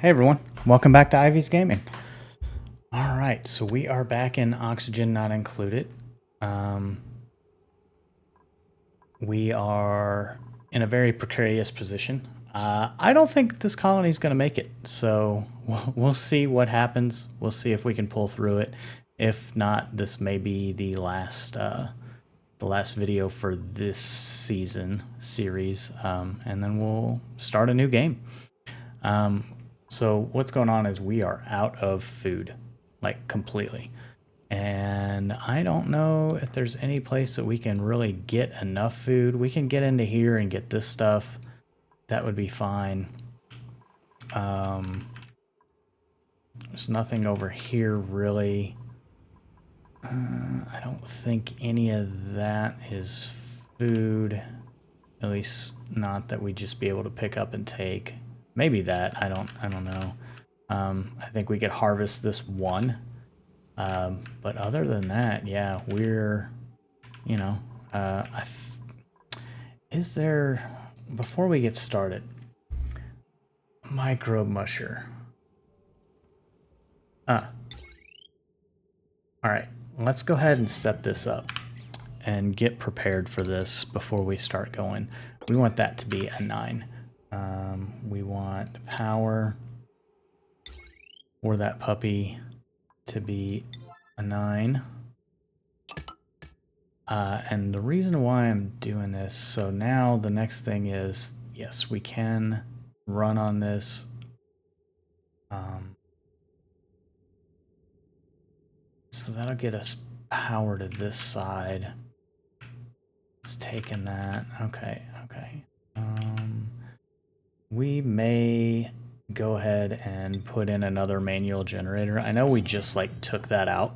Hey everyone, welcome back to Ivy's Gaming. Alright, so we are back in Oxygen Not Included. We are in a very precarious position. I don't think this colony is going to make it, so we'll see what happens. We'll see if we can pull through it. If not, this may be the last video for this series, and then we'll start a new game. So what's going on is we are out of food, like completely. And I don't know if there's any place that we can really get enough food. We can get into here and get this stuff. That would be fine. There's nothing over here really. I don't think any of that is food. At least not that we'd just be able to pick up and take. Maybe that. I don't know. I think we could harvest this one. But other than that, yeah, we're, you know, is there, before we get started, micro musher. All right, let's go ahead and set this up and get prepared for this before we start going. We want that to be a 9. We want power for that puppy to be a 9. And the reason why I'm doing this, so now the next thing is, yes, we can run on this. So that'll get us power to this side. It's taking that. Okay. We may go ahead and put in another manual generator. I know we just like took that out.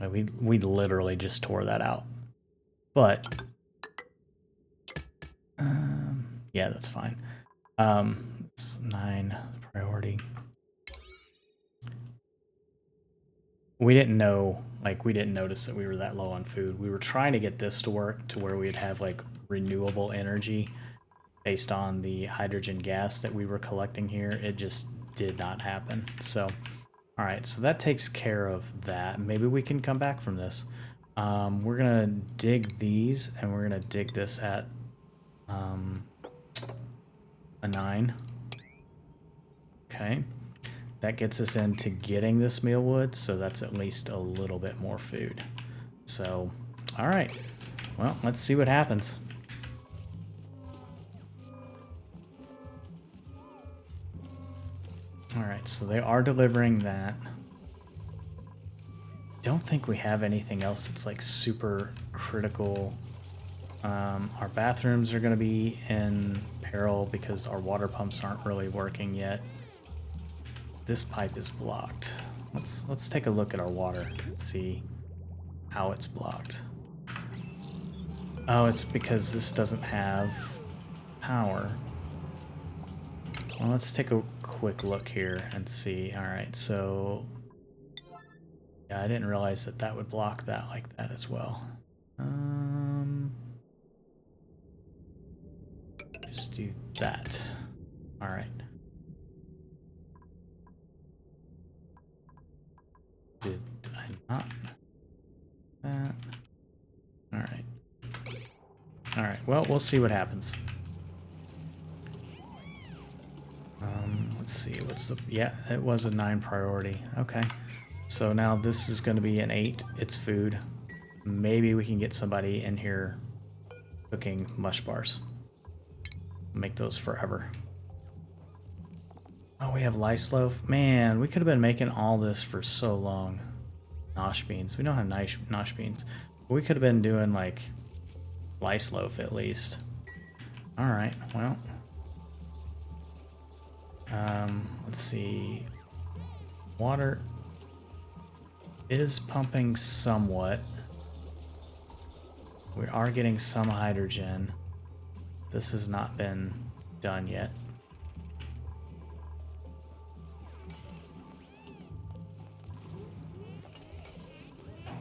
We literally just tore that out. But yeah, that's fine. It's 9 priority. We didn't know, like, we didn't notice that we were that low on food. We were trying to get this to work to where we'd have like renewable energy based on the hydrogen gas that we were collecting here. It just did not happen. So, all right, so that takes care of that. Maybe we can come back from this. We're gonna dig these, and we're gonna dig this at a 9. Okay. That gets us into getting this mealwood, so that's at least a little bit more food. So, all right. Well, let's see what happens. All right, so they are delivering that. Don't think we have anything else that's like super critical. Our bathrooms are going to be in peril because our water pumps aren't really working yet. This pipe is blocked. Let's take a look at our water and see how it's blocked. Oh, it's because this doesn't have power. Well, let's take a quick look here and see. All right, so yeah, I didn't realize that that would block that like that as well. Just do that. All right. Did I not? That. All right. All right. Well, we'll see what happens. Let's see. What's the? Yeah, it was a 9 priority. Okay. So now this is going to be an 8. It's food. Maybe we can get somebody in here cooking mush bars. Make those forever. Oh, we have lice loaf. Man, we could have been making all this for so long. Nosh beans. We don't have nosh beans. We could have been doing like lice loaf at least. All right. Well, let's see. Water is pumping somewhat. We are getting some hydrogen. This has not been done yet.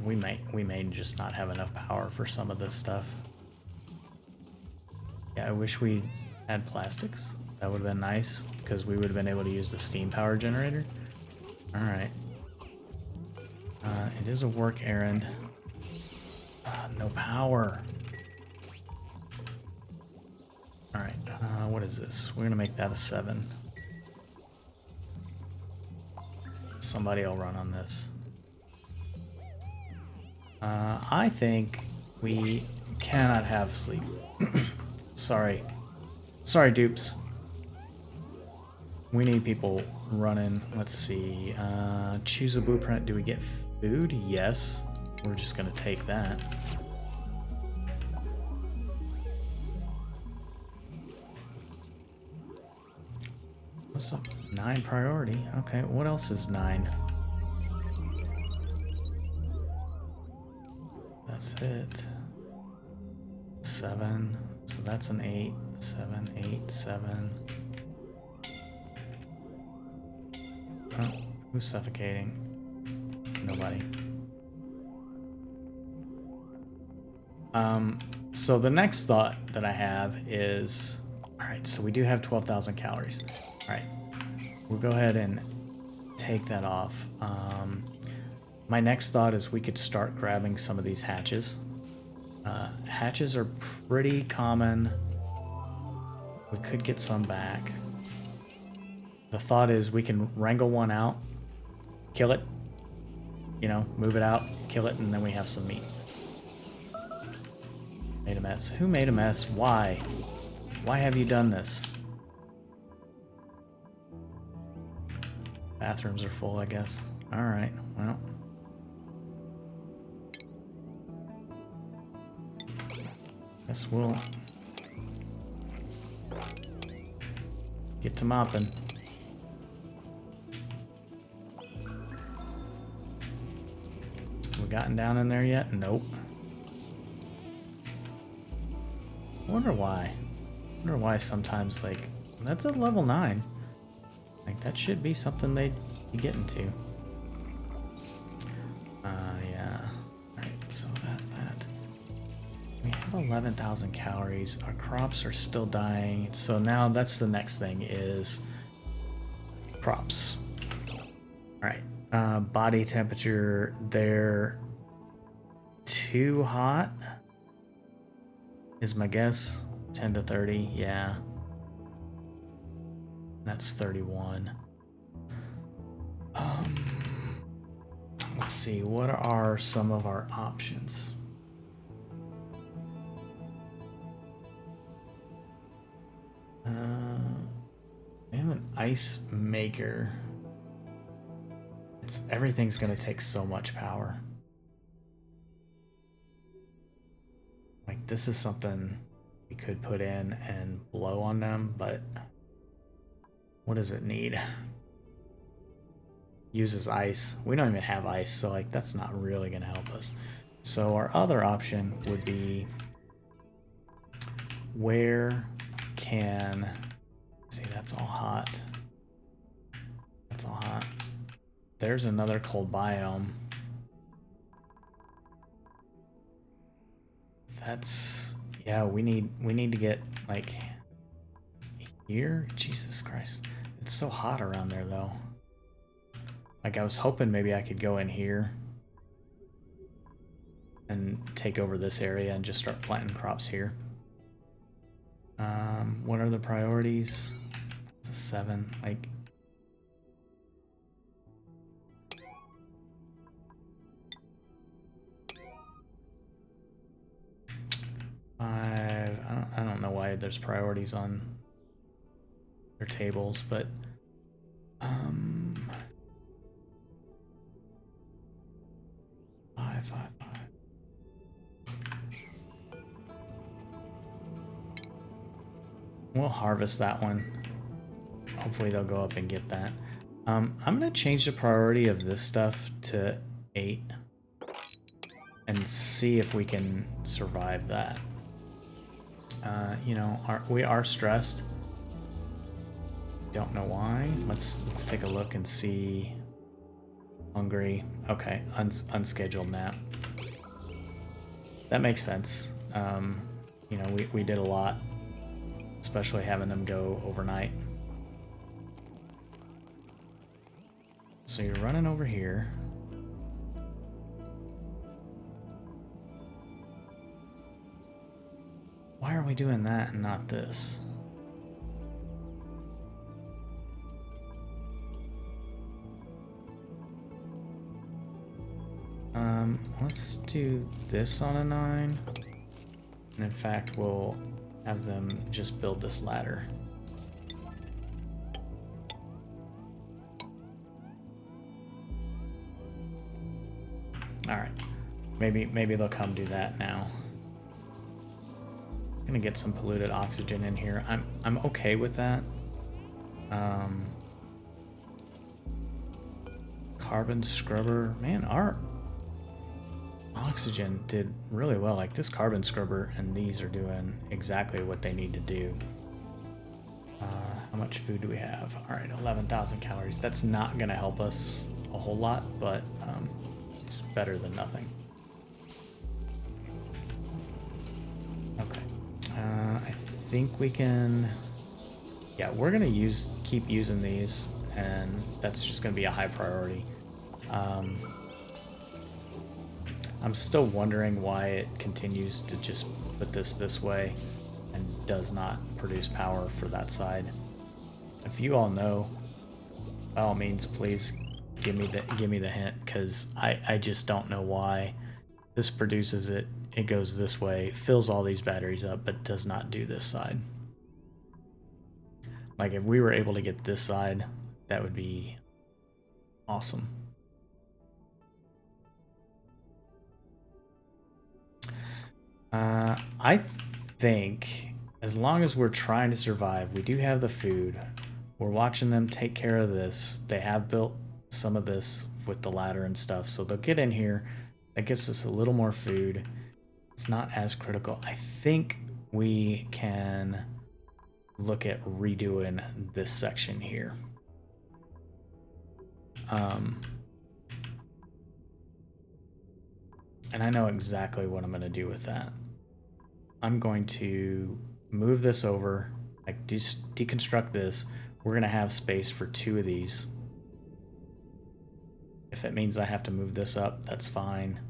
We may just not have enough power for some of this stuff. Yeah, I wish we Add plastics. That would have been nice, because we would have been able to use the steam power generator. Alright. It is a work errand. No power. Alright, what is this? We're gonna make that a 7. Somebody will run on this. I think we cannot have sleep. Sorry. Sorry, dupes. We need people running. Let's see. Choose a blueprint. Do we get food? Yes. We're just gonna take that. What's up? 9 priority. Okay, what else is 9? That's it. 7. So that's an 8. 7, 8, 7. Oh, who's suffocating? Nobody. So the next thought that I have is, alright, so we do have 12,000 calories. Alright, we'll go ahead and take that off. My next thought is we could start grabbing some of these hatches. Hatches are pretty common. We could get some back. The thought is we can wrangle one out, kill it, you know, move it out, kill it, and then we have some meat. Made a mess. Who made a mess? Why? Why have you done this? Bathrooms are full, I guess. Alright, well. Guess we'll get to mopping. We gotten down in there yet? Nope. Wonder why. Wonder why sometimes, like, that's at level 9. Like, that should be something they'd be getting to. Yeah. Alright, so that. We have 11,000 calories. Our crops are still dying. So now that's the next thing is crops. Alright. Body temperature, they're too hot is my guess. 10 to 30, yeah. That's 31. Let's see, what are some of our options? We have an ice maker. Everything's gonna take so much power. Like, this is something we could put in and blow on them, but what does it need? Uses ice. We don't even have ice, so like that's not really gonna help us. So our other option would be, where can, see, that's all hot. That's all hot. There's another cold biome. That's, yeah, we need to get like here. Jesus Christ. It's so hot around there though. Like, I was hoping maybe I could go in here and take over this area and just start planting crops here. What are the priorities? It's a 7. Like, I don't know why there's priorities on their tables, but 5, 5, 5. We'll harvest that one. Hopefully they'll go up and get that. I'm gonna change the priority of this stuff to 8 and see if we can survive that. You know, we are stressed. Don't know why. Let's take a look and see. Hungry. Okay, unscheduled nap. That makes sense. You know, we did a lot. especially having them go overnight. So you're running over here. Why are we doing that and not this? Let's do this on a 9. And in fact, we'll have them just build this ladder. Alright. Maybe they'll come do that now. I'm gonna get some polluted oxygen in here. I'm okay with that. Carbon scrubber. Man, our oxygen did really well. Like this carbon scrubber and these are doing exactly what they need to do. How much food do we have? All right, 11,000 calories. That's not gonna help us a whole lot, but it's better than nothing. Okay, I think we can. Yeah, we're gonna keep using these, and that's just gonna be a high priority. I'm still wondering why it continues to just put this way and does not produce power for that side. If you all know, by all means, please give me the hint, because I just don't know why this produces it. It goes this way, fills all these batteries up, but does not do this side. Like if we were able to get this side, that would be awesome. I think as long as we're trying to survive, we do have the food. We're watching them take care of this. They have built some of this with the ladder and stuff, so they'll get in here. That gives us a little more food. It's not as critical. I think we can look at redoing this section here. And I know exactly what I'm going to do with that. I'm going to move this over, like deconstruct this. We're going to have space for 2 of these. If it means I have to move this up, that's fine.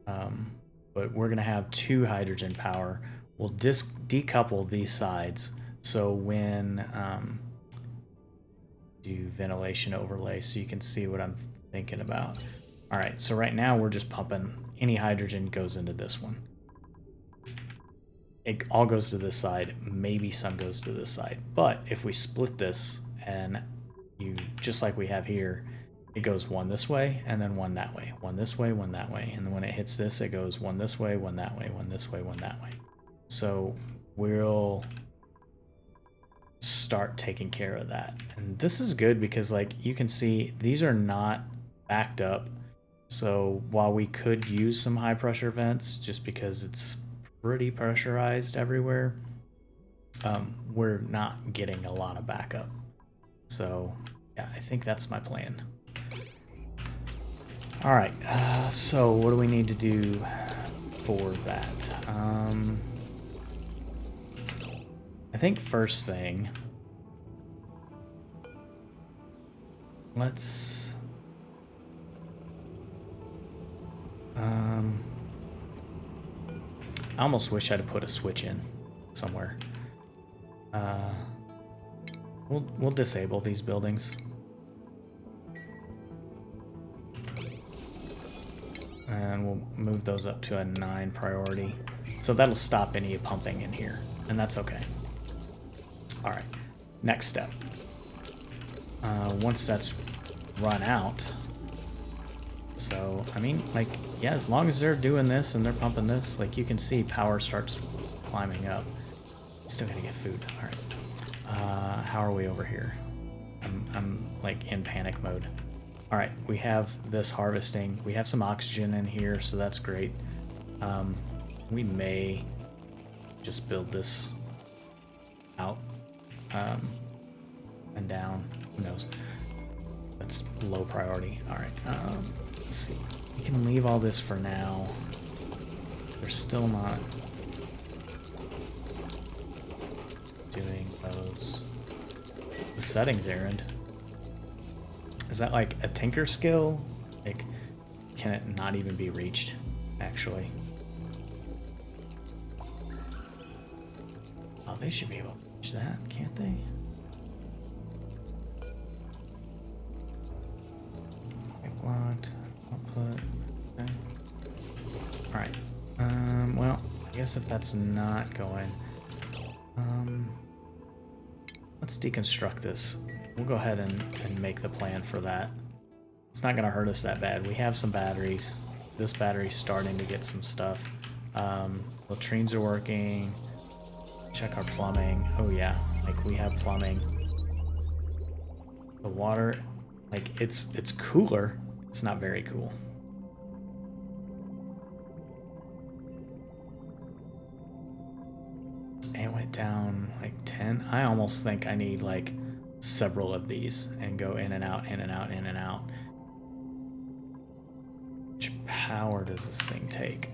But we're going to have 2 hydrogen power. We'll decouple these sides. So when do ventilation overlay so you can see what I'm thinking about. All right, so right now we're just pumping. Any hydrogen goes into this one. It all goes to this side. Maybe some goes to this side. But if we split this and you, just like we have here, it goes one this way and then one that way. One this way, one that way. And then when it hits this, it goes one this way, one that way, one this way, one that way. So we'll start taking care of that. And this is good because, like, you can see these are not backed up. So while we could use some high pressure vents just because it's pretty pressurized everywhere, we're not getting a lot of backup. So yeah, I think that's my plan. All right, so what do we need to do for that? I think first thing, let's I almost wish I'd put a switch in somewhere. We'll disable these buildings. And we'll move those up to a 9 priority. So that'll stop any pumping in here, and that's okay. All right, next step. Once that's run out, so, I mean, like, yeah, as long as they're doing this and they're pumping this, like, you can see power starts climbing up. Still gotta get food. All right. How are we over here? I'm like in panic mode. All right, we have this harvesting. We have some oxygen in here, so that's great. We may just build this out and down. Who knows? That's low priority. All right. Let's see. We can leave all this for now. They're still not. doing those. The settings errand. Is that like a tinker skill? Like, can it not even be reached, actually? Oh, they should be able to reach that, can't they? Okay, blocked. Output. Okay. Alright. Well, I guess if that's not going... let's deconstruct this. We'll go ahead and make the plan for that. It's not going to hurt us that bad. We have some batteries. This battery's starting to get some stuff. Latrines are working. Check our plumbing. Oh yeah, like we have plumbing. The water, like it's cooler. It's not very cool. It went down like 10. I almost think I need like several of these and go in and out, in and out, in and out. Which power does this thing take?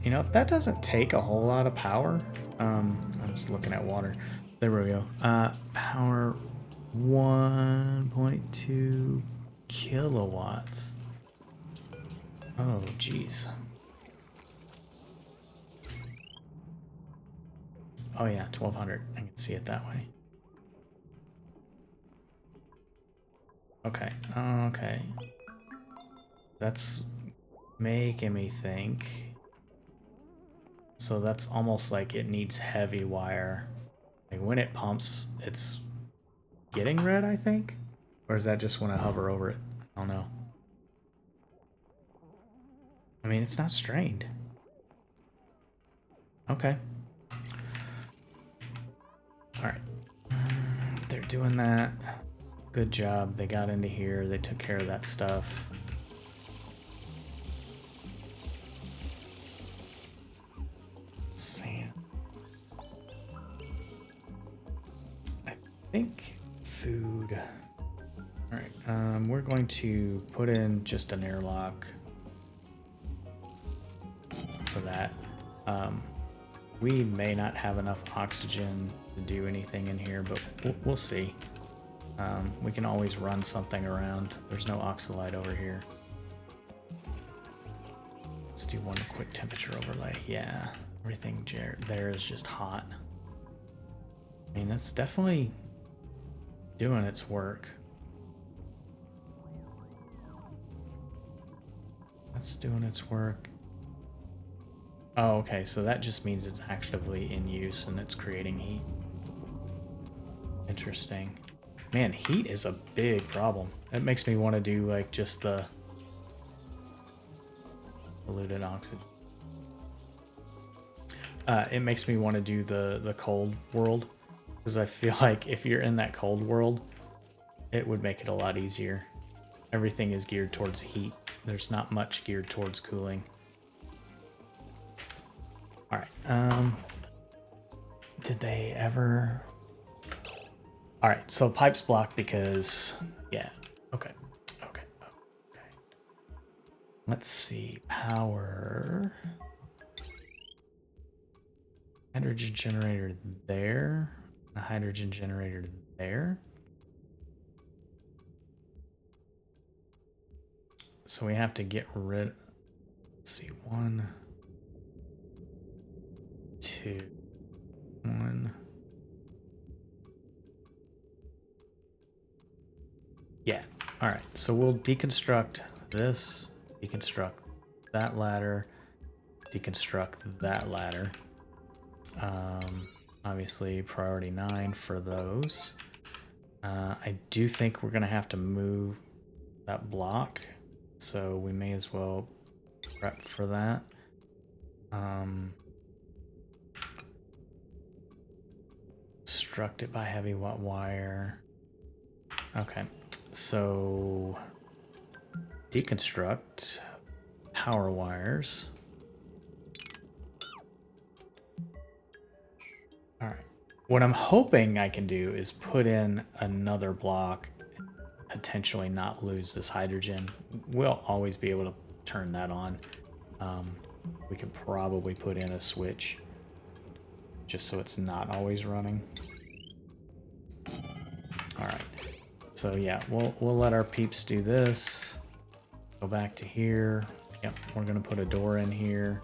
You know, if that doesn't take a whole lot of power, I'm just looking at water. There we go. Power 1.2 kilowatts. Oh, geez. Oh yeah, 1200. I can see it that way. Okay. Okay. That's making me think. So that's almost like it needs heavy wire. Like when it pumps, it's getting red, I think? Or is that just when I hover over it? I don't know. I mean, it's not strained. Okay. Alright. They're doing that. Good job. They got into here. They took care of that stuff. Sand. I think food. Alright, we're going to put in just an airlock for that. We may not have enough oxygen to do anything in here, but we'll see. We can always run something around. There's no oxalite over here. Let's do one quick temperature overlay. Yeah, everything there is just hot. I mean, that's definitely doing its work. That's doing its work. Oh, okay, so that just means it's actively in use and it's creating heat. Interesting. Man, heat is a big problem. It makes me want to do like just the diluted oxygen. It makes me want to do the cold world, because I feel like if you're in that cold world, it would make it a lot easier. Everything is geared towards heat. There's not much geared towards cooling. Alright, did they ever... Alright, so pipe's blocked because... Yeah, okay. Let's see, power... Hydrogen generator there, a hydrogen generator there. So we have to get rid... Let's see, 1... 2, 1. Yeah, all right. So we'll deconstruct this, deconstruct that ladder, deconstruct that ladder. Obviously priority 9 for those. I do think we're gonna have to move that block, so we may as well prep for that. Construct it by heavy wire. Okay, so deconstruct power wires. All right. What I'm hoping I can do is put in another block potentially not lose this hydrogen. We'll always be able to turn that on. We can probably put in a switch just so it's not always running. All right. So yeah, we'll let our peeps do this. Go back to here. Yep, we're gonna put a door in here.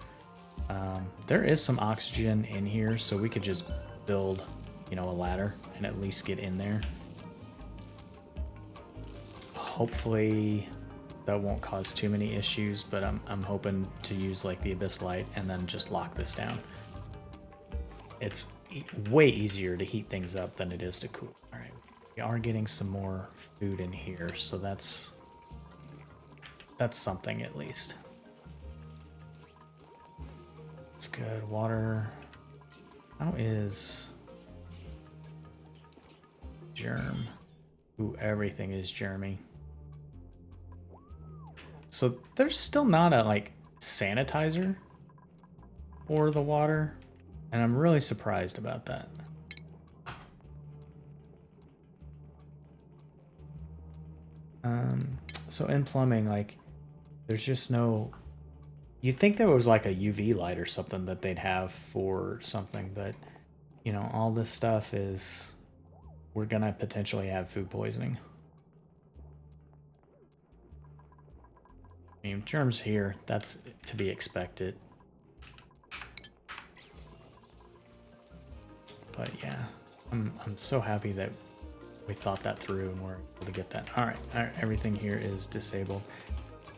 There is some oxygen in here, so we could just build, you know, a ladder and at least get in there. Hopefully that won't cause too many issues, but I'm hoping to use like the abyss light and then just lock this down. It's way easier to heat things up than it is to cool. All right, we are getting some more food in here, so that's something at least. It's good. Water. How is germ? Ooh, everything is germy. So there's still not a like sanitizer for the water, and I'm really surprised about that. So in plumbing, like, there's just no. You'd think there was like a UV light or something that they'd have for something, but you know, all this stuff is. We're gonna potentially have food poisoning. I mean, germs here, that's to be expected. But yeah, I'm so happy that we thought that through and we're able to get that. All right, everything here is disabled.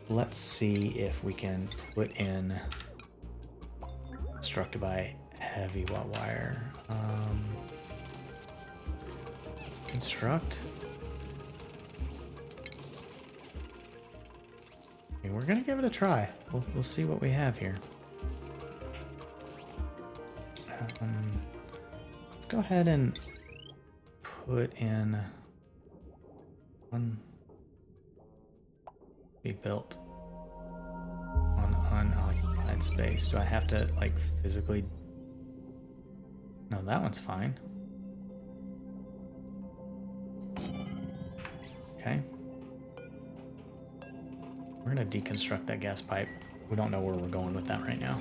Let's see if we can put in constructed by heavy watt wire. Construct. I mean, we're gonna give it a try. We'll see what we have here. Let's go ahead and put in one. Be built on unoccupied space. Do I have to like physically? No, that one's fine. Okay. We're gonna deconstruct that gas pipe. We don't know where we're going with that right now.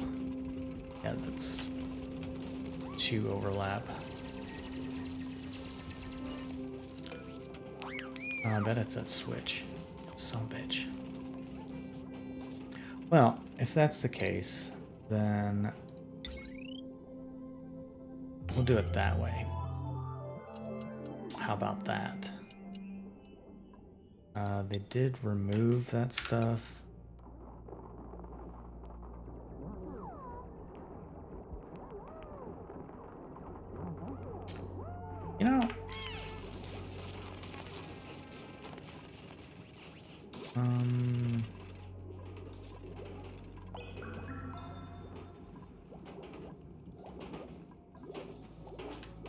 Yeah, that's 2 overlap. Oh, I bet it's that switch. Some bitch. Well, if that's the case, then we'll do it that way. How about that? They did remove that stuff. You know,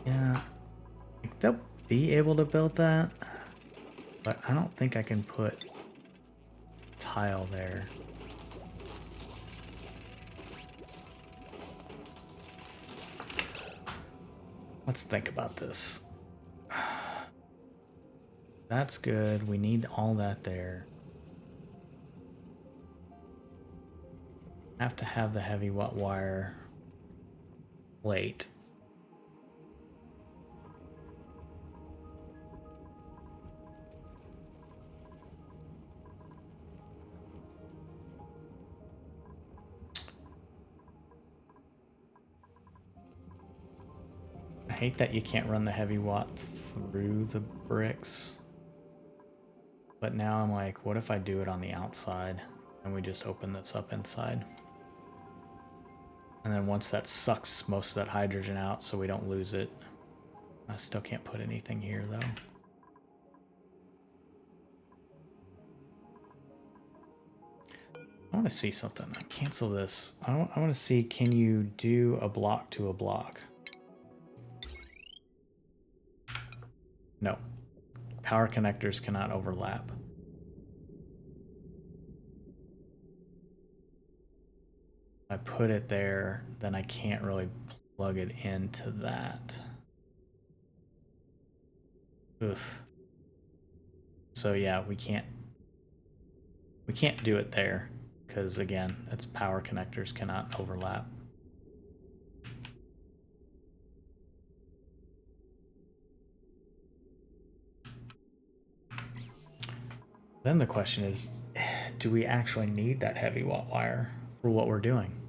yeah, like they'll be able to build that, but I don't think I can put tile there. Let's think about this. That's good. We need all that there. Have to have the heavy watt wire plate. I hate that you can't run the heavy watt through the bricks. But now I'm like, what if I do it on the outside and we just open this up inside? And then once that sucks most of that hydrogen out so we don't lose it. I still can't put anything here though. I want to see something. I cancel this. I want to see, can you do a block to a block? No. Power connectors cannot overlap. If I put it there, then I can't really plug it into that. Oof. So yeah, we can't do it there because again, its power connectors cannot overlap. Then the question is, do we actually need that heavy watt wire for what we're doing?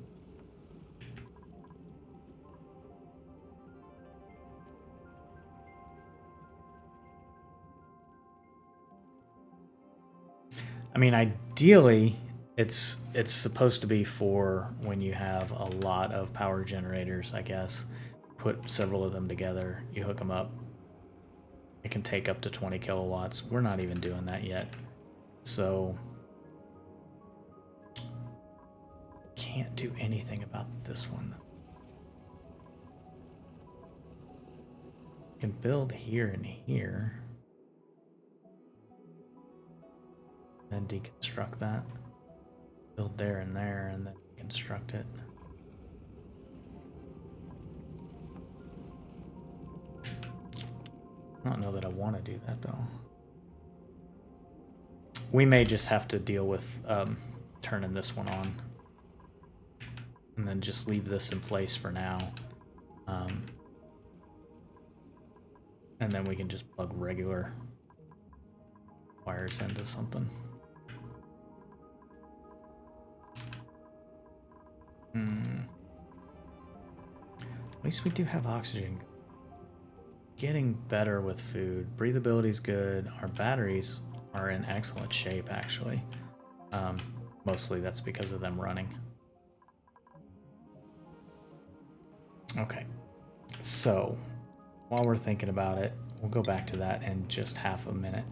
I mean, ideally, it's supposed to be for when you have a lot of power generators, I guess. Put several of them together, you hook them up. It can take up to 20 kilowatts. We're not even doing that yet. So can't do anything about this one. Can build here and here. Then deconstruct that. Build there and there and then construct it. I don't know that I want to do that though. We may just have to deal with turning this one on. And then just leave this in place for now. And then we can just plug regular wires into something. At least we do have oxygen. Getting better with food. Breathability's good. Our batteries are in excellent shape, actually. Mostly that's because of them running. Okay. So, while we're thinking about it, we'll go back to that in just half a minute.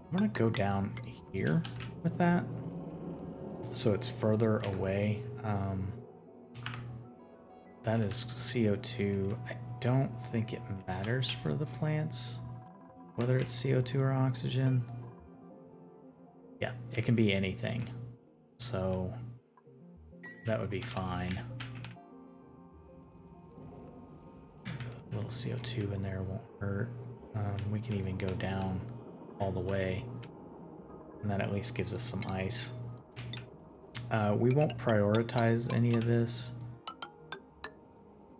I'm gonna go down here with that, so it's further away. That is CO2. I don't think it matters for the plants whether it's CO2 or oxygen. Yeah, it can be anything, so that would be fine. A little CO2 in there won't hurt. We can even go down all the way, and that at least gives us some ice. We won't prioritize any of this,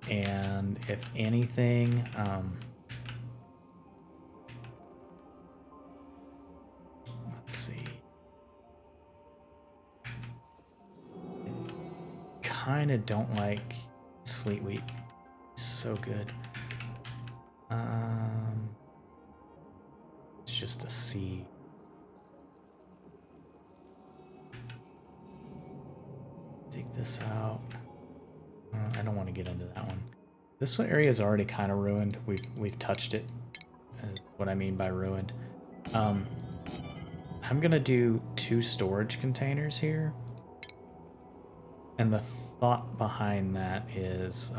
and if anything, let's see. Kind of don't like sleet wheat. It's so good. It's just a seed. Take this out. I don't want to get into that one. This area is already kind of ruined. We've touched it. Is what I mean by ruined. I'm gonna do 2 storage containers here, and the thought behind that is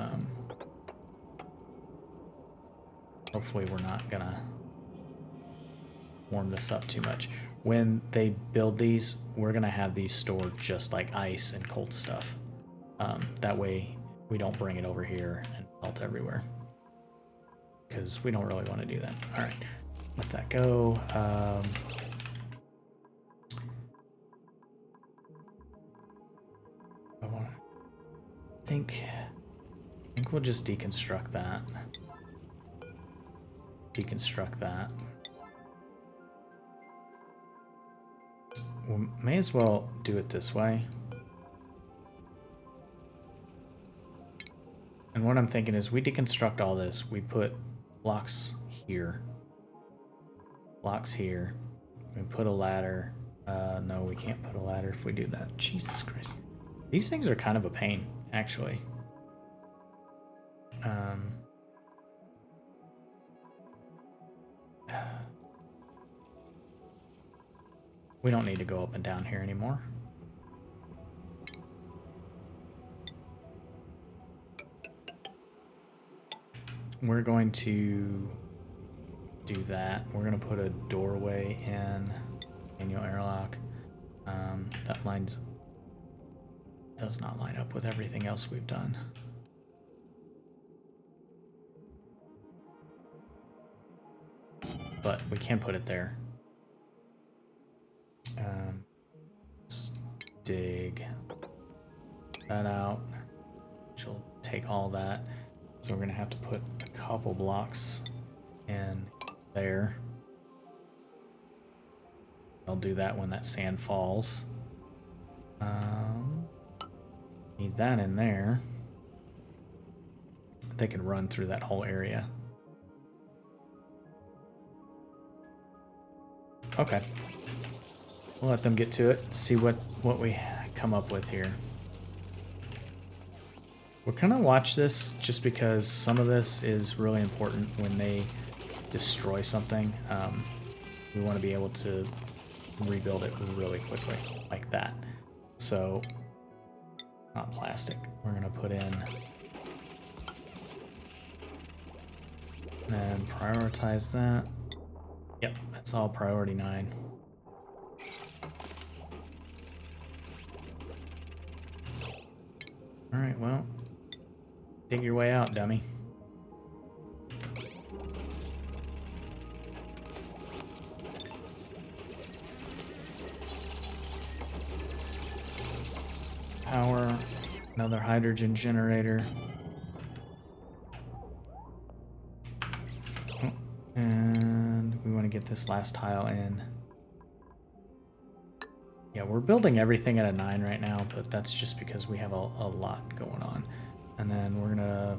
hopefully we're not gonna warm this up too much. When they build these, we're gonna have these stored just like ice and cold stuff. That way we don't bring it over here and melt everywhere, because we don't really want to do that. All right, let that go. I think we'll just deconstruct that. Deconstruct that. We may as well do it this way. And what I'm thinking is we deconstruct all this. We put blocks here. Blocks here. We put a ladder. No, we can't put a ladder if we do that. Jesus Christ. These things are kind of a pain, actually. We don't need to go up and down here anymore. We're going to do that. We're going to put a doorway in manual airlock. That lines does not line up with everything else we've done. But we can put it there. Let's dig that out, which will take all that. So we're gonna have to put a couple blocks in there. I'll do that when that sand falls. Need that in there. They can run through that whole area. Okay. We'll let them get to it, see what we come up with here. We're gonna watch this just because some of this is really important when they destroy something. We want to be able to rebuild it really quickly, like that. So, not plastic. We're gonna put in and prioritize that. Yep, that's all priority 9. Alright, well, dig your way out, dummy. Power, another hydrogen generator. Oh, and we want to get this last tile in. Yeah, we're building everything at a 9 right now, but that's just because we have a lot going on. And then we're gonna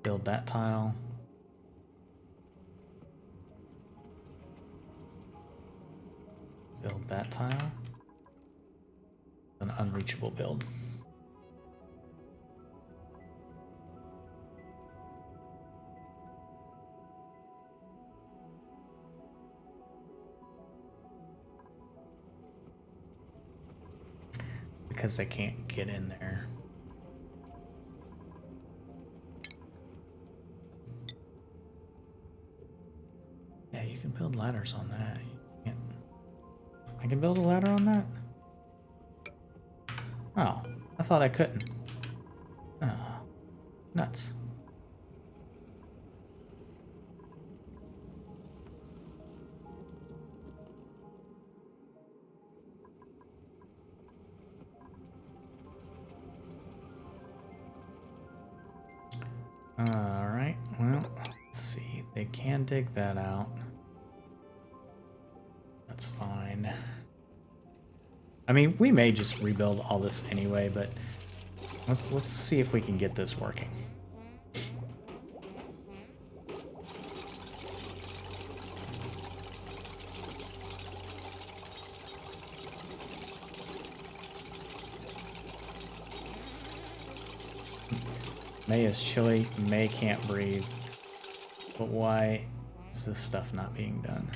build that tile. Build that tile. An unreachable build. Because they can't get in there. Yeah, you can build ladders on that. You can't. I can build a ladder on that? Oh, I thought I couldn't. Oh, nuts. Alright, well, let's see. They can dig that out. That's fine. I mean, we may just rebuild all this anyway, but let's see if we can get this working. May is chilly, May can't breathe. But why is this stuff not being done?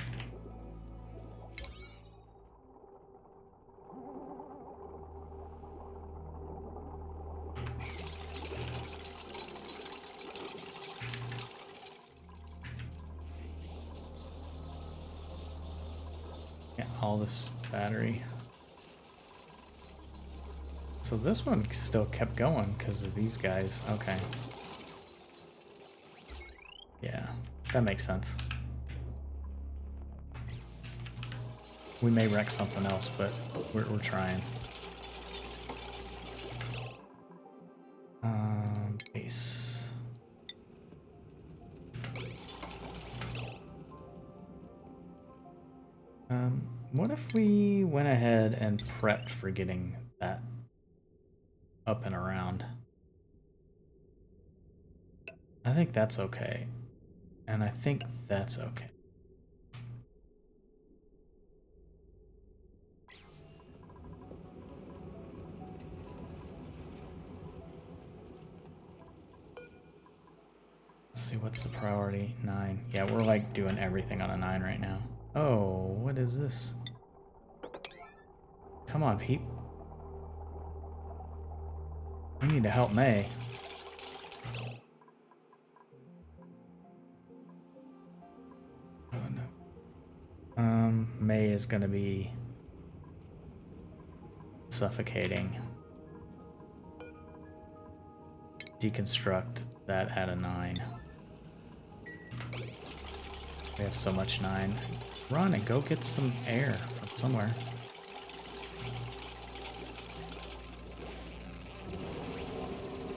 Yeah, all this battery. So this one still kept going because of these guys. Okay. Yeah, that makes sense. We may wreck something else, but we're trying. Base. What if we went ahead and prepped for getting that up and around? I think that's okay. And I think that's okay. Let's see, what's the priority? 9. Yeah, we're like doing everything on a 9 right now. Oh, what is this? Come on, Pete. We need to help May. Oh no. May is gonna be suffocating. Deconstruct that at a 9. We have so much 9. Run and go get some air from somewhere.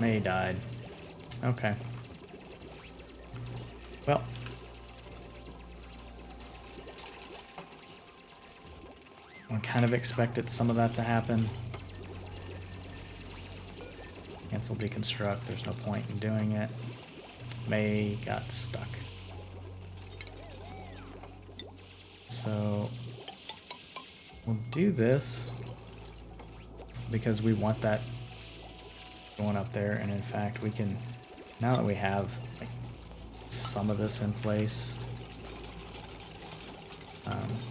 May died. Okay. Well. I kind of expected some of that to happen. Cancel deconstruct. There's no point in doing it. May got stuck. So we'll do this because we want that going up there, and in fact we can, now that we have like some of this in place,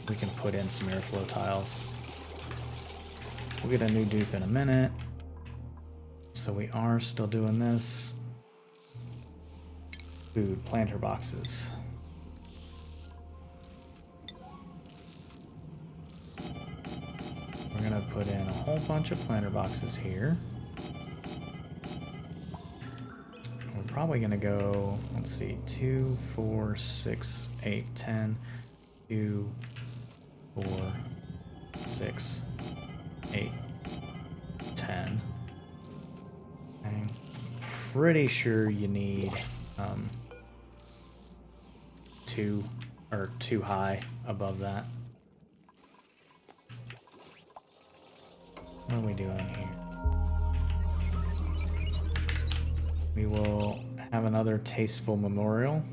we can put in some airflow tiles. We'll get a new dupe in a minute. So we are still doing this. Food, planter boxes. We're gonna put in a whole bunch of planter boxes here. We're probably gonna go, let's see, 2, 4, 6, 8, 10, 2, 4, 6, 8, 10. I'm pretty sure you need 2 or 2 high above that. What are we doing here? We will have another tasteful memorial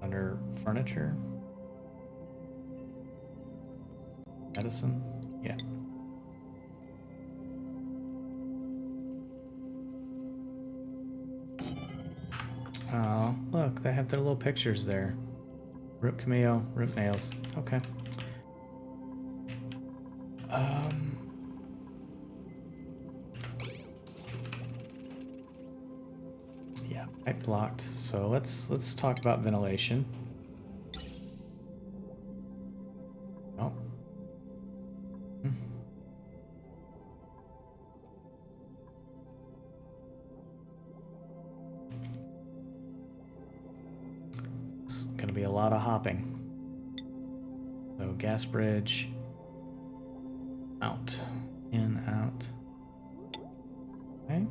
under furniture. Medicine? Yeah. Oh, look, they have their little pictures there. Rip Camille, rip nails. Okay. Yeah, pipe blocked. So let's talk about ventilation. Oh. It's gonna be a lot of hopping. So gas bridge. Out. In, out. Okay.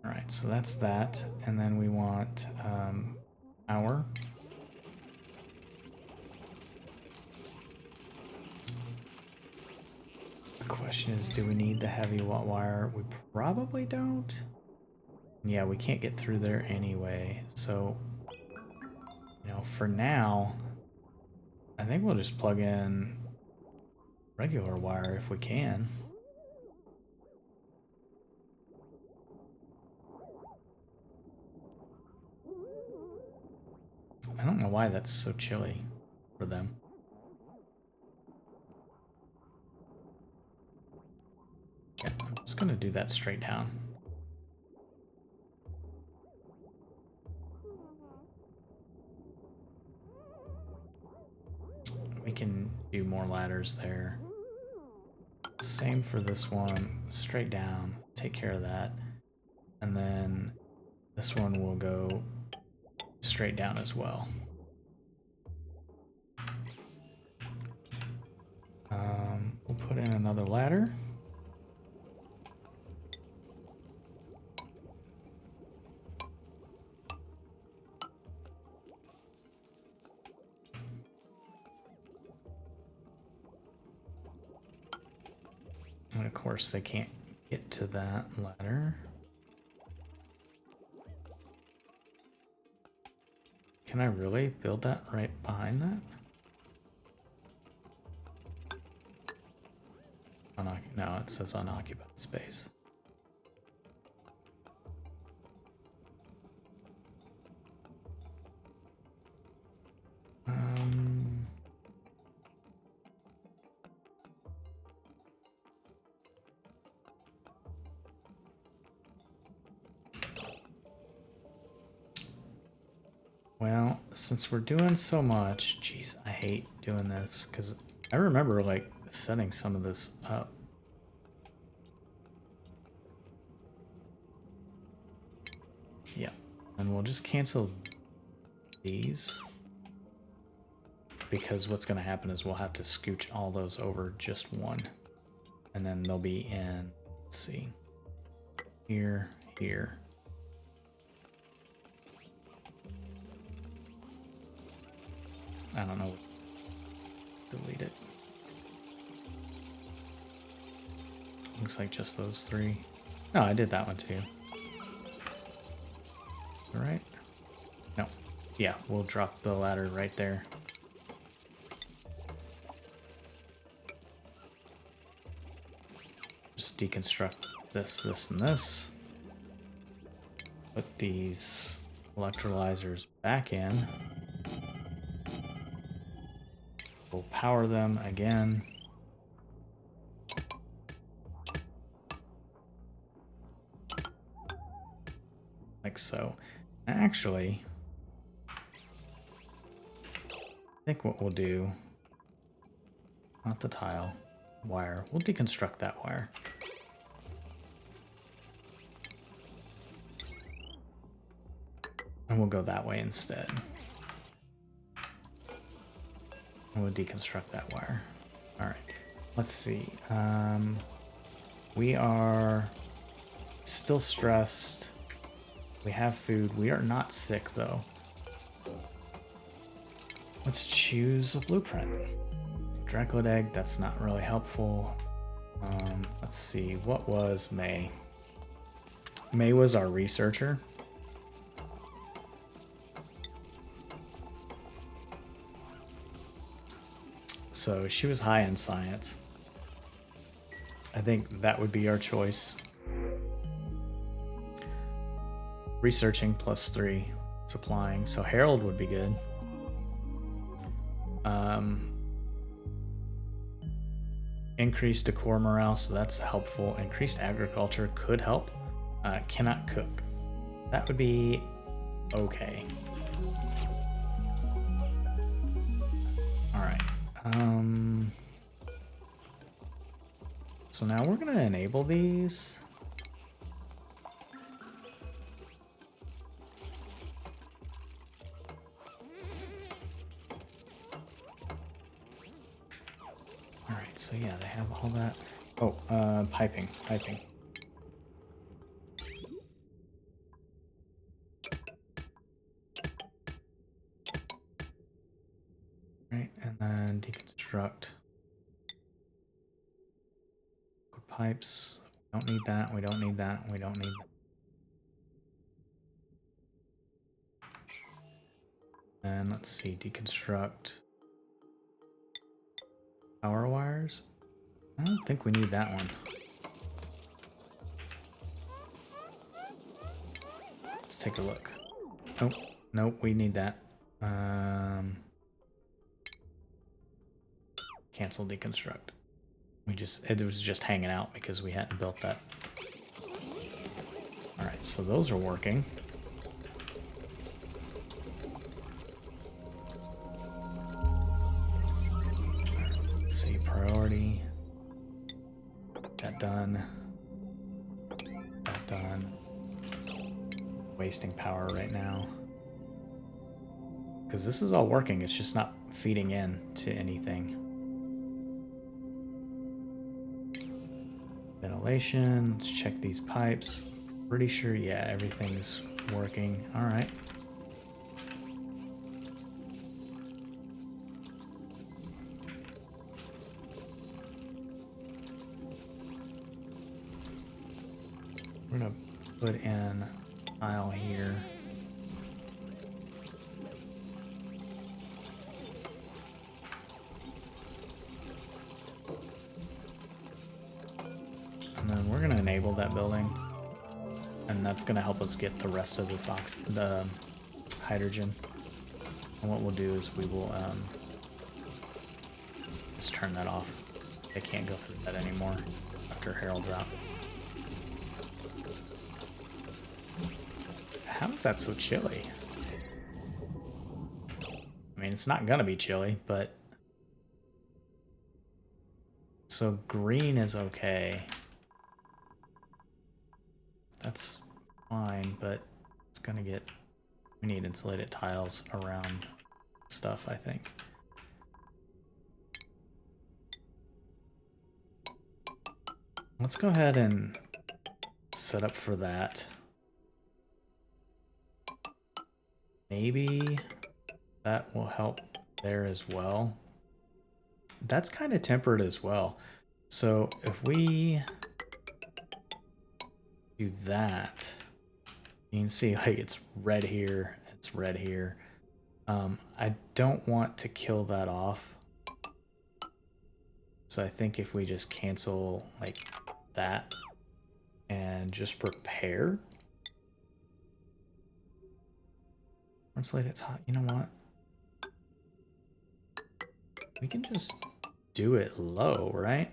Alright, so that's that. And then we want power. The question is, do we need the heavy wire? We probably don't. Yeah, we can't get through there anyway. So, you know, for now, I think we'll just plug in regular wire if we can. I don't know why that's so chilly for them. Yeah, I'm just gonna do that straight down. We can do more ladders there. Same for this one, straight down, take care of that. And then this one will go straight down as well. We'll put in another ladder. And of course they can't get to that ladder. Can I really build that right behind that? No, it says unoccupied space. Well, since we're doing so much, jeez, I hate doing this because I remember like setting some of this up. Yeah, and we'll just cancel these because what's going to happen is we'll have to scooch all those over just one, and then they'll be in, let's see, here, here. I don't know. Delete it. Looks like just those three. No, I did that one too. All right. No. Yeah, we'll drop the ladder right there. Just deconstruct this, this, and this. Put these electrolyzers back in. We'll power them again. Like so. Actually, I think what we'll do, not the tile, wire, we'll deconstruct that wire. And we'll go that way instead. And we'll deconstruct that wire. All right, let's see. We are still stressed. We have food. We are not sick though. Let's choose a blueprint. Dracoid egg, that's not really helpful. Let's see, what was May? May was our researcher. So she was high in science. I think that would be our choice. Researching +3, supplying. So Harold would be good. Increased decor morale, so that's helpful. Increased agriculture could help. Cannot cook. That would be okay. Alright. So now we're gonna enable these. Alright, so yeah, they have all that. Oh, piping. Right, and then deconstruct. Pipes. We don't need that, we don't need that, we don't need that. And let's see, deconstruct power wires. I don't think we need that one. Let's take a look. Oh, nope, we need that. Cancel deconstruct. It was just hanging out because we hadn't built that. Alright, so those are working. Let's see, priority. That done. That done. Wasting power right now. Because this is all working, it's just not feeding in to anything. Ventilation, let's check these pipes. Pretty sure, yeah, everything's working. All right. We're gonna put in tile here. And then we're gonna enable that building, and that's gonna help us get the rest of this the hydrogen. And what we'll do is we will just turn that off. They can't go through that anymore after Harold's out. How is that so chilly? mean, it's not gonna be chilly, but... So green is okay. That's fine, but it's gonna get... We need insulated tiles around stuff, I think. Let's go ahead and set up for that. Maybe that will help there as well. That's kind of tempered as well. So if we do that, you can see like it's red here, it's red here. I don't want to kill that off. So I think if we just cancel like that and just prepare. Let's let it top. You know what? We can just do it low, right?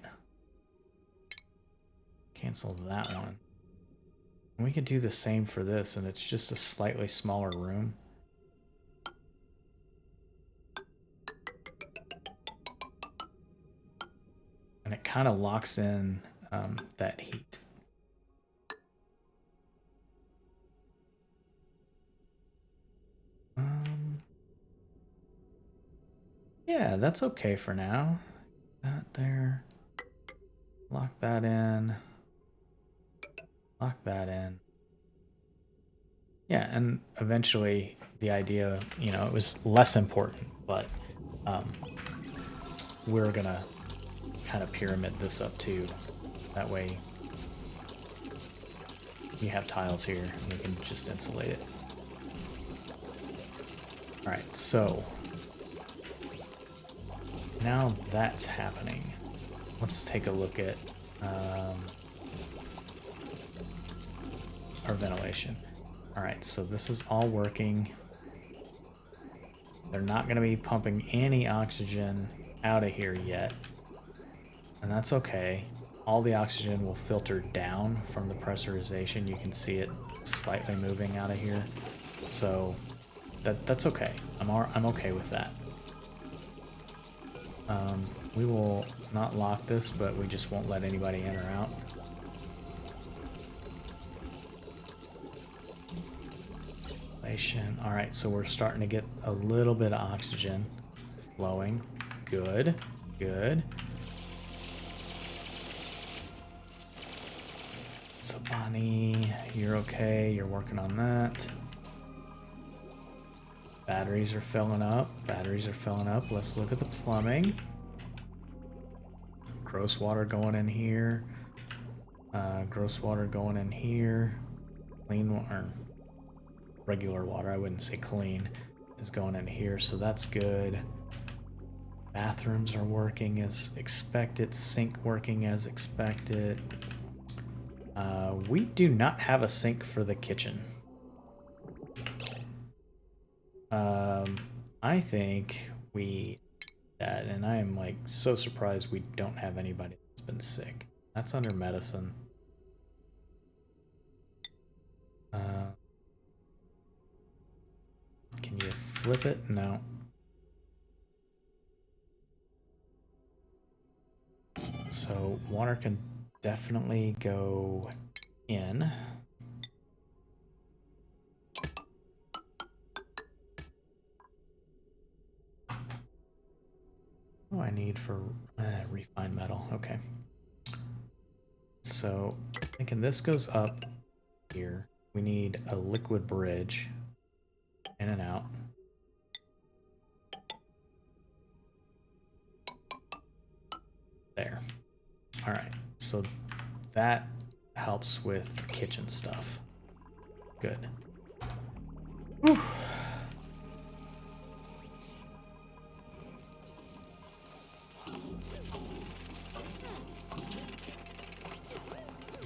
Cancel that one. And we could do the same for this, and it's just a slightly smaller room. And it kind of locks in that heat. Yeah, that's okay for now. That there. Lock that in. Lock that in. Yeah, and eventually the idea, you know, it was less important, but we're gonna kind of pyramid this up too. That way you have tiles here and you can just insulate it. Alright, so now that's happening. Let's take a look at our ventilation. Alright, so this is all working. They're not going to be pumping any oxygen out of here yet. And that's okay. All the oxygen will filter down from the pressurization. You can see it slightly moving out of here. So that's okay. I'm okay with that. We will not lock this, but we just won't let anybody in or out. All right, so we're starting to get a little bit of oxygen flowing. Good, good. So Bonnie, you're okay. You're working on that. Batteries are filling up. Batteries are filling up. Let's look at the plumbing. Gross water going in here. Gross water going in here. Clean water. Regular water, I wouldn't say clean, is going in here, so that's good. Bathrooms are working as expected. Sink working as expected. We do not have a sink for the kitchen. I think we that, and I am like so surprised we don't have anybody that's been sick. That's under medicine. Can you flip it? No. So water can definitely go in. What do I need for refined metal? Okay. So thinking this goes up here. We need a liquid bridge. In and out. There. All right. So that helps with kitchen stuff. Good. Whew.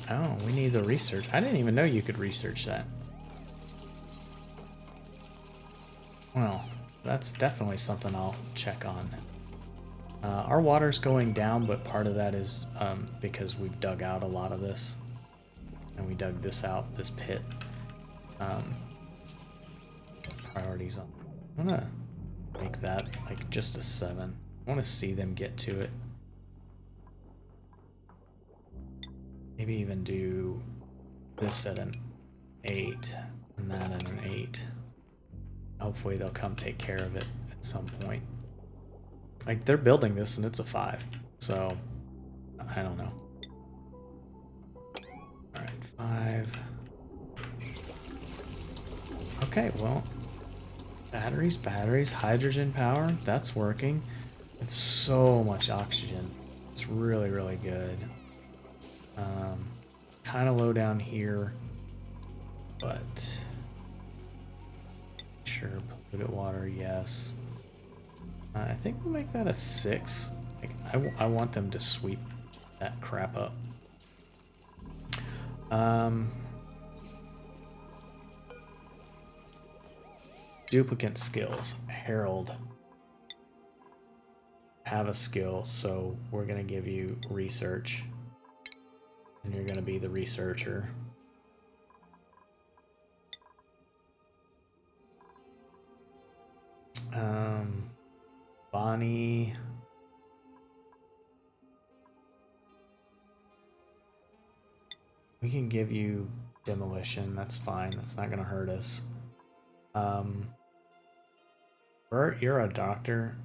Oh, we need the research. I didn't even know you could research that. Well, that's definitely something I'll check on. Our water's going down, but part of that is because we've dug out a lot of this. And we dug this out, this pit. Priorities on. I'm gonna make that like just a 7. I want to see them get to it. Maybe even do this at an 8 and that at an 8. Hopefully they'll come take care of it at some point. Like, they're building this and it's a 5, so I don't know. Alright, 5. Okay, well, batteries, hydrogen power, that's working. With so much oxygen. It's really, really good. Kind of low down here, but sure, polluted water, yes. I think we'll make that a 6. Like, I want them to sweep that crap up. Duplicate skills. Herald. Have a skill, so we're going to give you research. And you're going to be the researcher. Bonnie. We can give you demolition, that's fine, that's not gonna hurt us. Bert, you're a doctor.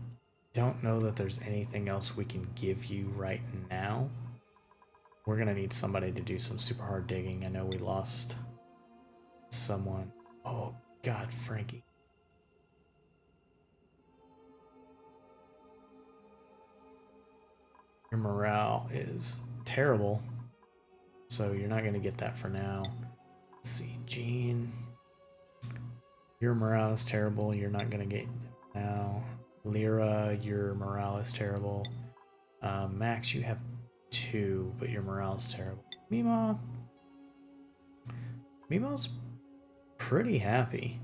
Don't know that there's anything else we can give you right now. We're gonna need somebody to do some super hard digging. I know we lost someone. Oh God, Frankie. Your morale is terrible, so you're not going to get that for now. Let's see, Gene. Your morale is terrible. You're not going to get now. Lyra, your morale is terrible. Max, you have 2, but your morale is terrible. Mima. Mima's pretty happy.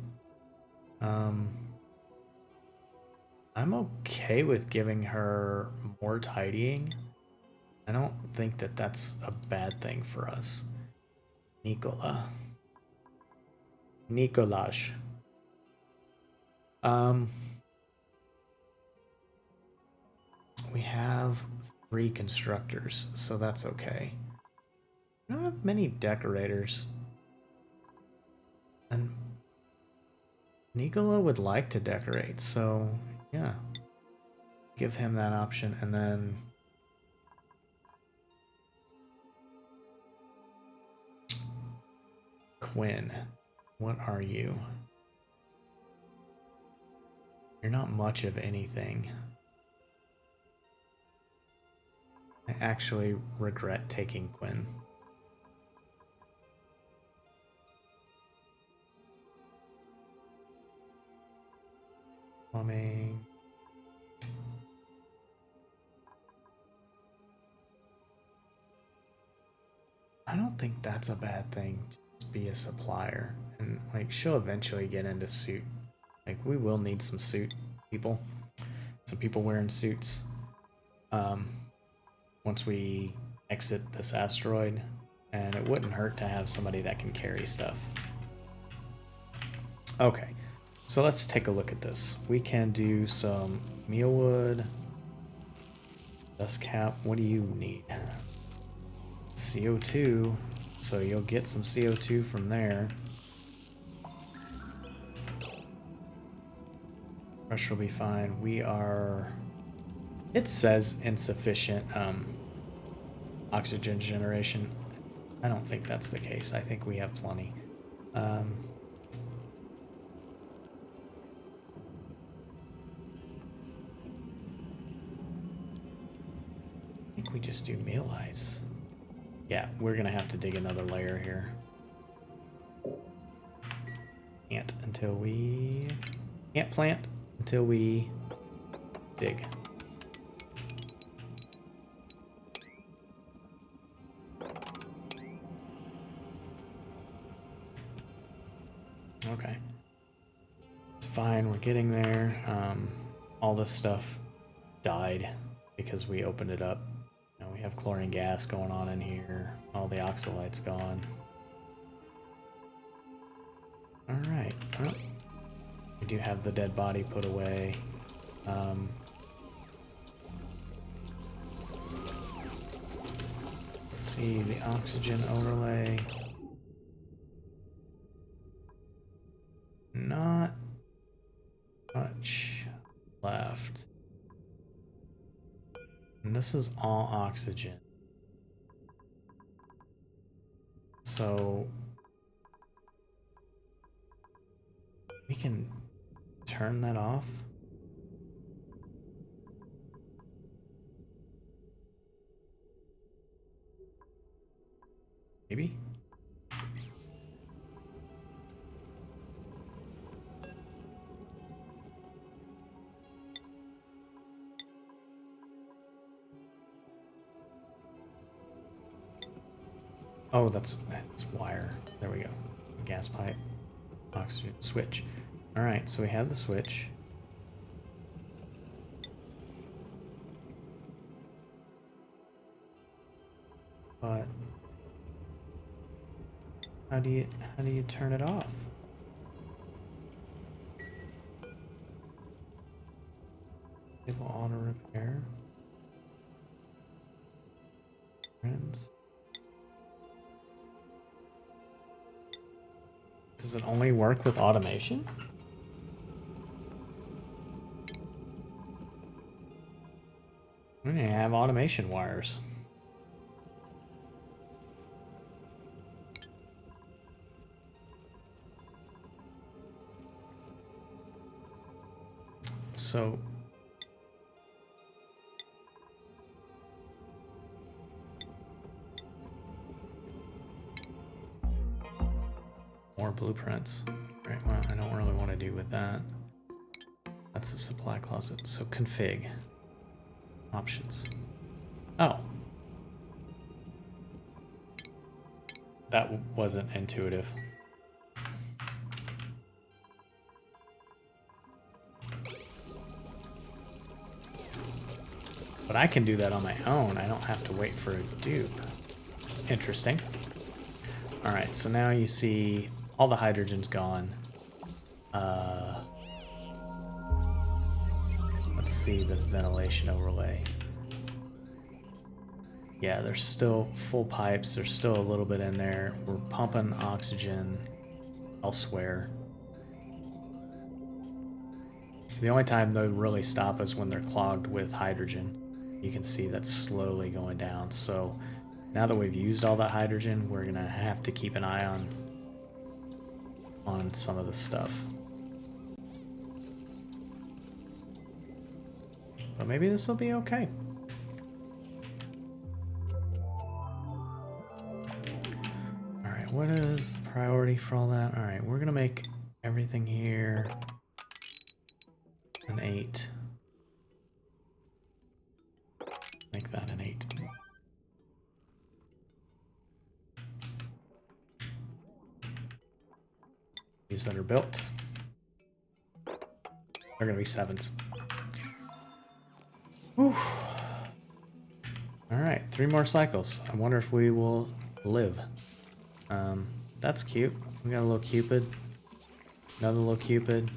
I'm okay with giving her more tidying. I don't think that that's a bad thing for us. Nikolaj. We have 3 constructors, so that's okay. We don't have many decorators. And Nikolaj would like to decorate, so yeah. Give him that option, and then Quinn, what are you? You're not much of anything. I actually regret taking Quinn. Plumbing. I don't think that's a bad thing to just be a supplier. And like, she'll eventually get into suit. Like, we will need some suit people. Some people wearing suits. Once we exit this asteroid. And it wouldn't hurt to have somebody that can carry stuff. Okay, so let's take a look at this. We can do some mealwood. Dust cap, what do you need? CO2, so you'll get some CO2 from there. Pressure will be fine. We are... It says insufficient oxygen generation. I don't think that's the case. I think we have plenty. I think we just do meal ice. Yeah, we're gonna have to dig another layer here. Can't until we... Can't plant until we dig. Okay. It's fine, we're getting there. All this stuff died because we opened it up. Now we have chlorine gas going on in here. All the oxalight's gone. Alright. Well, we do have the dead body put away. Let's see the oxygen overlay. Not much left. And this is all oxygen. So we can turn that off. Maybe? Oh, that's wire. There we go. Gas pipe. Oxygen switch. Alright, so we have the switch. But how do you turn it off? Disable auto repair. Friends. Does it only work with automation? We didn't have automation wires. So more blueprints. Right, well, I don't really want to do with that. That's the supply closet. So config. Options. Oh. That wasn't intuitive. But I can do that on my own. I don't have to wait for a dupe. Interesting. Alright, so now you see all the hydrogen's gone. Let's see the ventilation overlay. Yeah, there's still full pipes. There's still a little bit in there. We're pumping oxygen elsewhere. The only time they really stop is when they're clogged with hydrogen. You can see that's slowly going down. So now that we've used all that hydrogen, we're gonna have to keep an eye on some of the stuff. But maybe this will be okay. Alright, what is the priority for all that? Alright, we're gonna make everything here an 8. Make that an 8. These that are built, they're gonna be 7s. Whew. Alright, 3 more cycles. I wonder if we will live. That's cute. We got a little Cupid. Another little Cupid.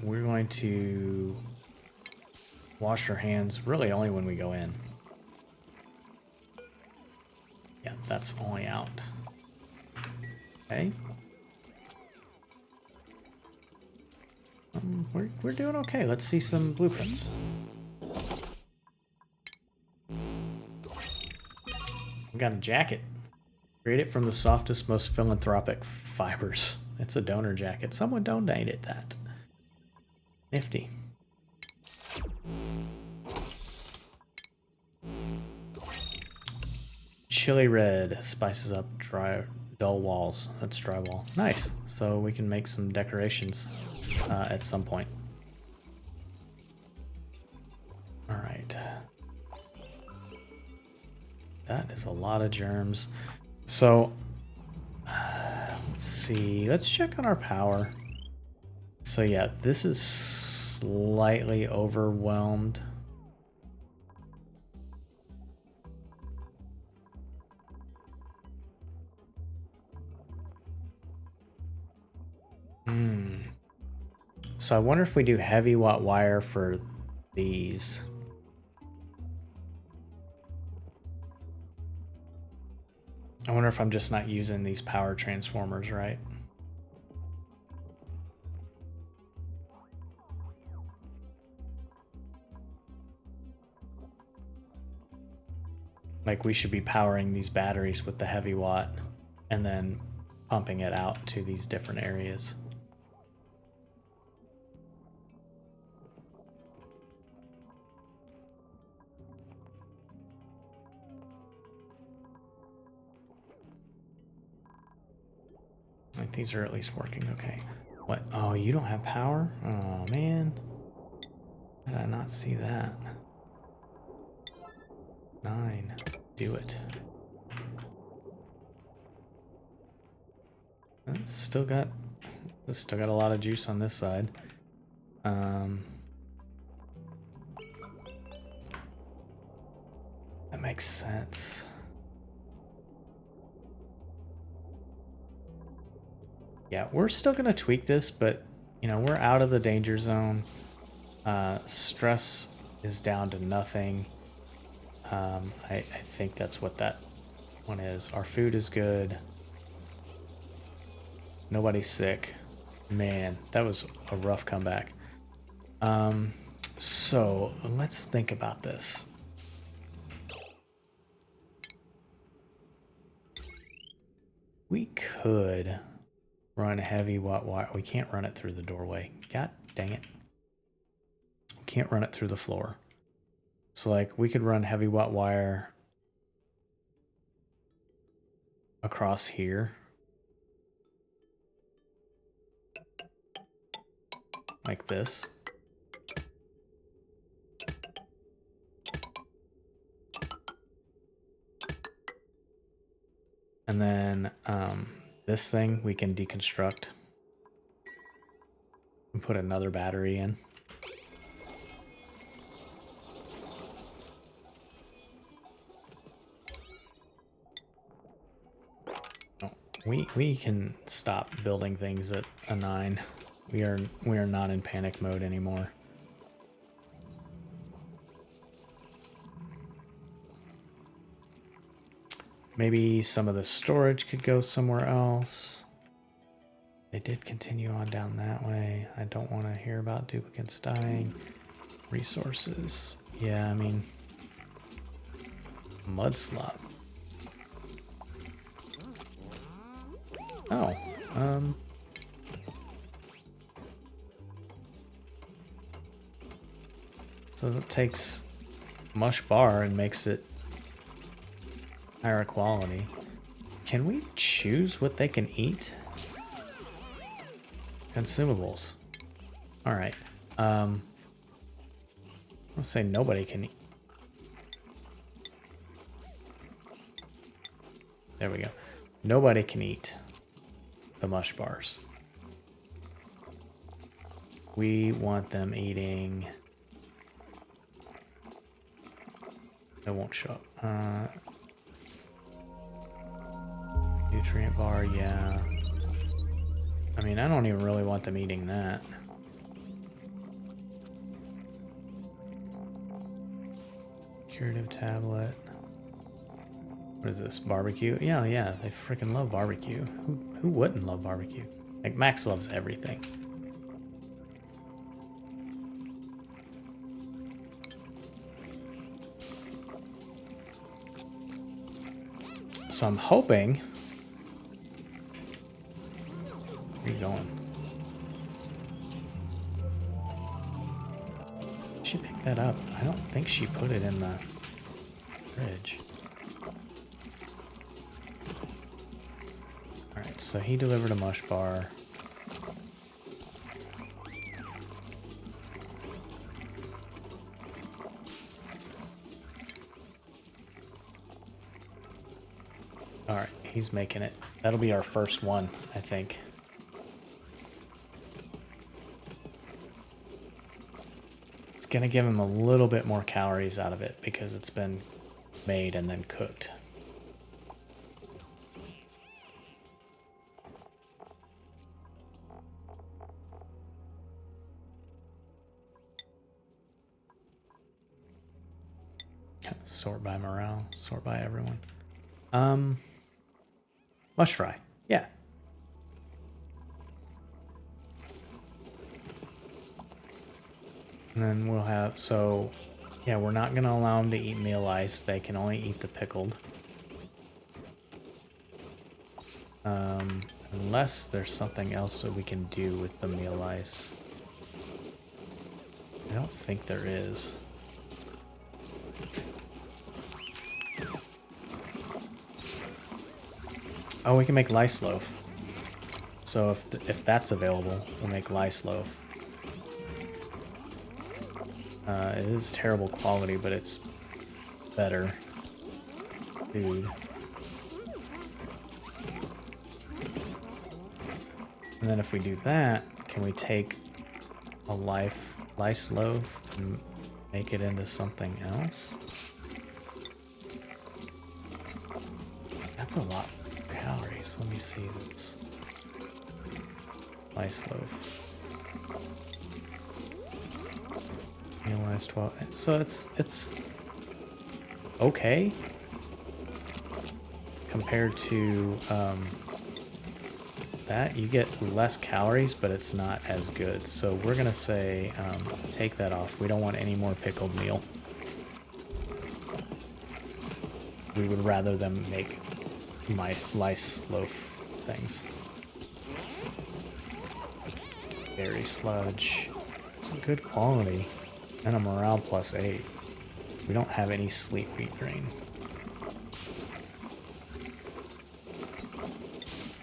We're going to wash our hands really only when we go in. Yeah, that's only out. Okay. We're doing okay. Let's see some blueprints. We got a jacket. Create it from the softest, most philanthropic fibers. It's a donor jacket. Someone donated that. Nifty. Chili red spices up dull walls. That's drywall. Nice. So we can make some decorations at some point. All right. That is a lot of germs. So let's see. Let's check on our power. So yeah, this is slightly overwhelmed. So I wonder if we do heavy watt wire for these. I wonder if I'm just not using these power transformers right. Like we should be powering these batteries with the heavy watt and then pumping it out to these different areas. Like these are at least working okay. What? Oh, you don't have power? Oh man. How did I not see that? 9. Do it. It's still got a lot of juice on this side. That makes sense. Yeah, we're still gonna tweak this, but you know, we're out of the danger zone. Stress is down to nothing. I think that's what that one is. Our food is good. Nobody's sick. Man, that was a rough comeback. So let's think about this. We could run heavy watt wire. We can't run it through the doorway. God dang it. We can't run it through the floor. So like we could run heavy watt wire across here. Like this. And then this thing we can deconstruct and put another battery in. Oh, we can stop building things at a 9. We are not in panic mode anymore. Maybe some of the storage could go somewhere else. They did continue on down that way. I don't want to hear about duplicates dying. Resources. Yeah, I mean... Mud slop. Oh, so it takes mush bar and makes it higher quality. Can we choose what they can eat? Consumables. Alright. Let's say nobody can eat. There we go. Nobody can eat the mush bars. We want them eating... It won't show up. Nutrient bar, yeah. I mean, I don't even really want them eating that. Curative tablet. What is this? Barbecue? Yeah, yeah, they freaking love barbecue. Who wouldn't love barbecue? Like, Max loves everything. So I'm hoping... Where are you going? She picked that up. I don't think she put it in the fridge. Alright, so he delivered a mush bar. Alright, he's making it. That'll be our first one, I think. It's gonna give him a little bit more calories out of it because it's been made and then cooked. Sort by morale, sort by everyone. Mush fry. Yeah. And then we'll have, so, yeah, we're not going to allow them to eat meal ice. They can only eat the pickled. Unless there's something else that we can do with the meal ice. I don't think there is. Oh, we can make lice loaf. So if that's available, we'll make lice loaf. It is terrible quality, but it's better food. And then if we do that, can we take a lice loaf and make it into something else? That's a lot of calories. Let me see this. Lice loaf. Mealize 12. So it's okay compared to that. You get less calories, but it's not as good. So we're gonna say take that off. We don't want any more pickled meal. We would rather them make my lice loaf things. Berry sludge. It's a good quality. And a morale +8. We don't have any sleet wheat grain.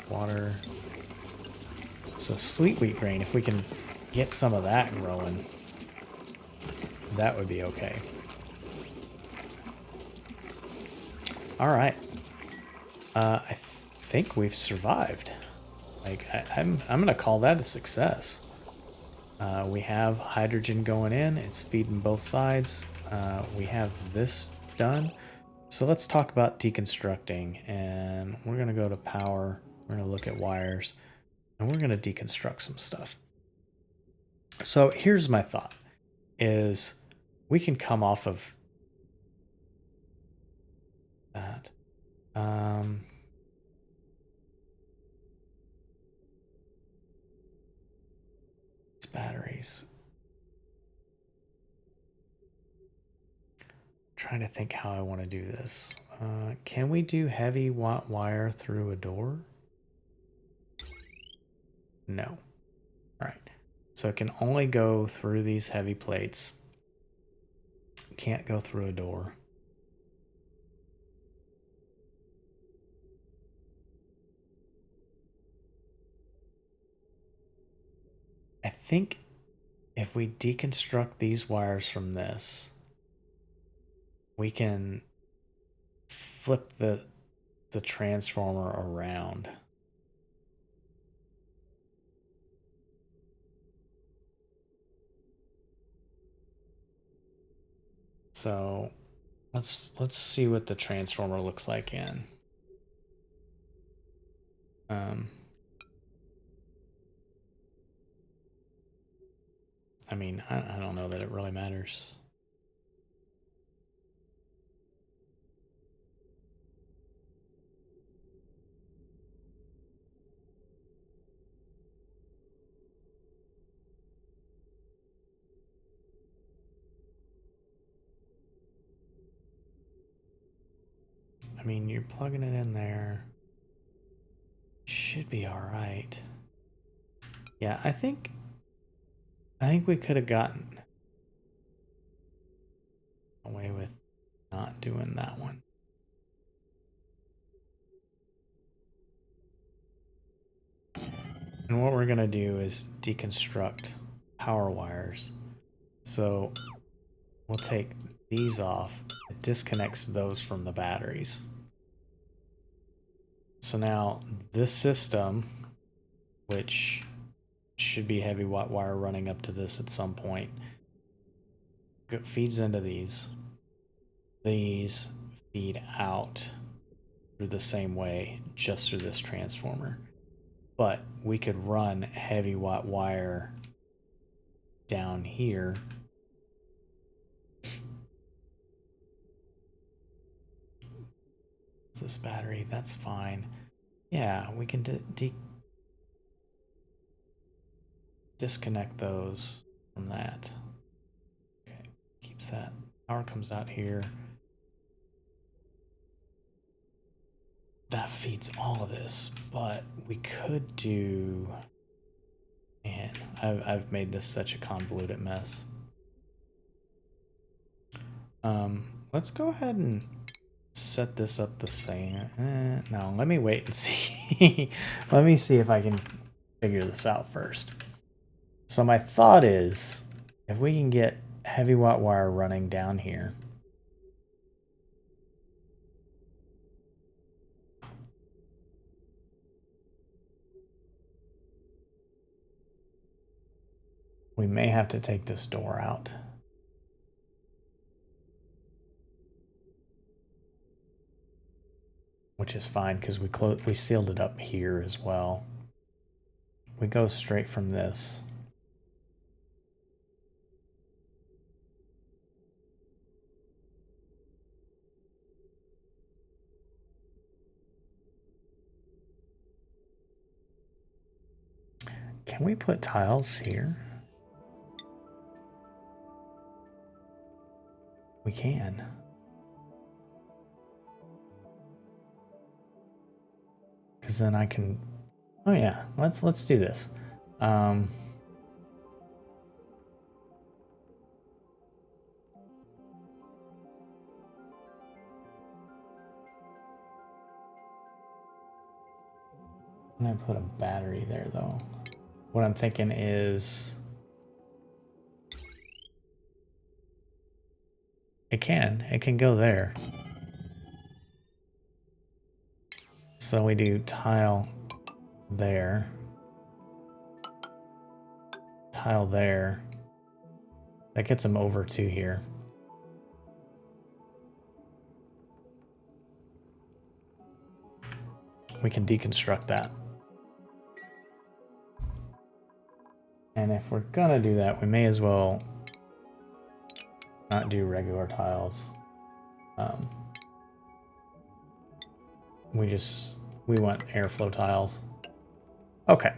Water. So sleet wheat grain, if we can get some of that growing, that would be okay. All right. I think we've survived. Like I'm gonna call that a success. We have hydrogen going in. It's feeding both sides. We have this done. So let's talk about deconstructing. And we're going to go to power. We're going to look at wires. And we're going to deconstruct some stuff. So here's my thought. Is we can come off of that. Batteries. Trying to think how I want to do this. Can we do heavy wire through a door? No. All right. So it can only go through these heavy plates. Can't go through a door. I think if we deconstruct these wires from this, we can flip the transformer around. So let's see what the transformer looks like in. I mean, I don't know that it really matters. I mean, you're plugging it in there. Should be all right. Yeah, I think we could have gotten away with not doing that one. And what we're going to do is deconstruct power wires. So we'll take these off. It disconnects those from the batteries. So now this system, which should be heavy wire running up to this at some point, feeds into these. These feed out through the same way, just through this transformer. But we could run heavy wire down here this battery. That's fine. Yeah, we can disconnect those from that. Okay, keeps that. Power comes out here. That feeds all of this, but we could do. Man, I've made this such a convoluted mess. Let's go ahead and set this up the same. No, let me wait and see. Let me see if I can figure this out first. So my thought is, if we can get heavy watt wire running down here. We may have to take this door out. Which is fine because we sealed it up here as well. We go straight from this. Can we put tiles here? We can. Because then I can. Oh yeah, let's do this. I'm gonna put a battery there though. What I'm thinking is it can go there. So we do tile there. Tile there. That gets them over to here. We can deconstruct that. And if we're gonna do that, we may as well not do regular tiles. We want airflow tiles. Okay.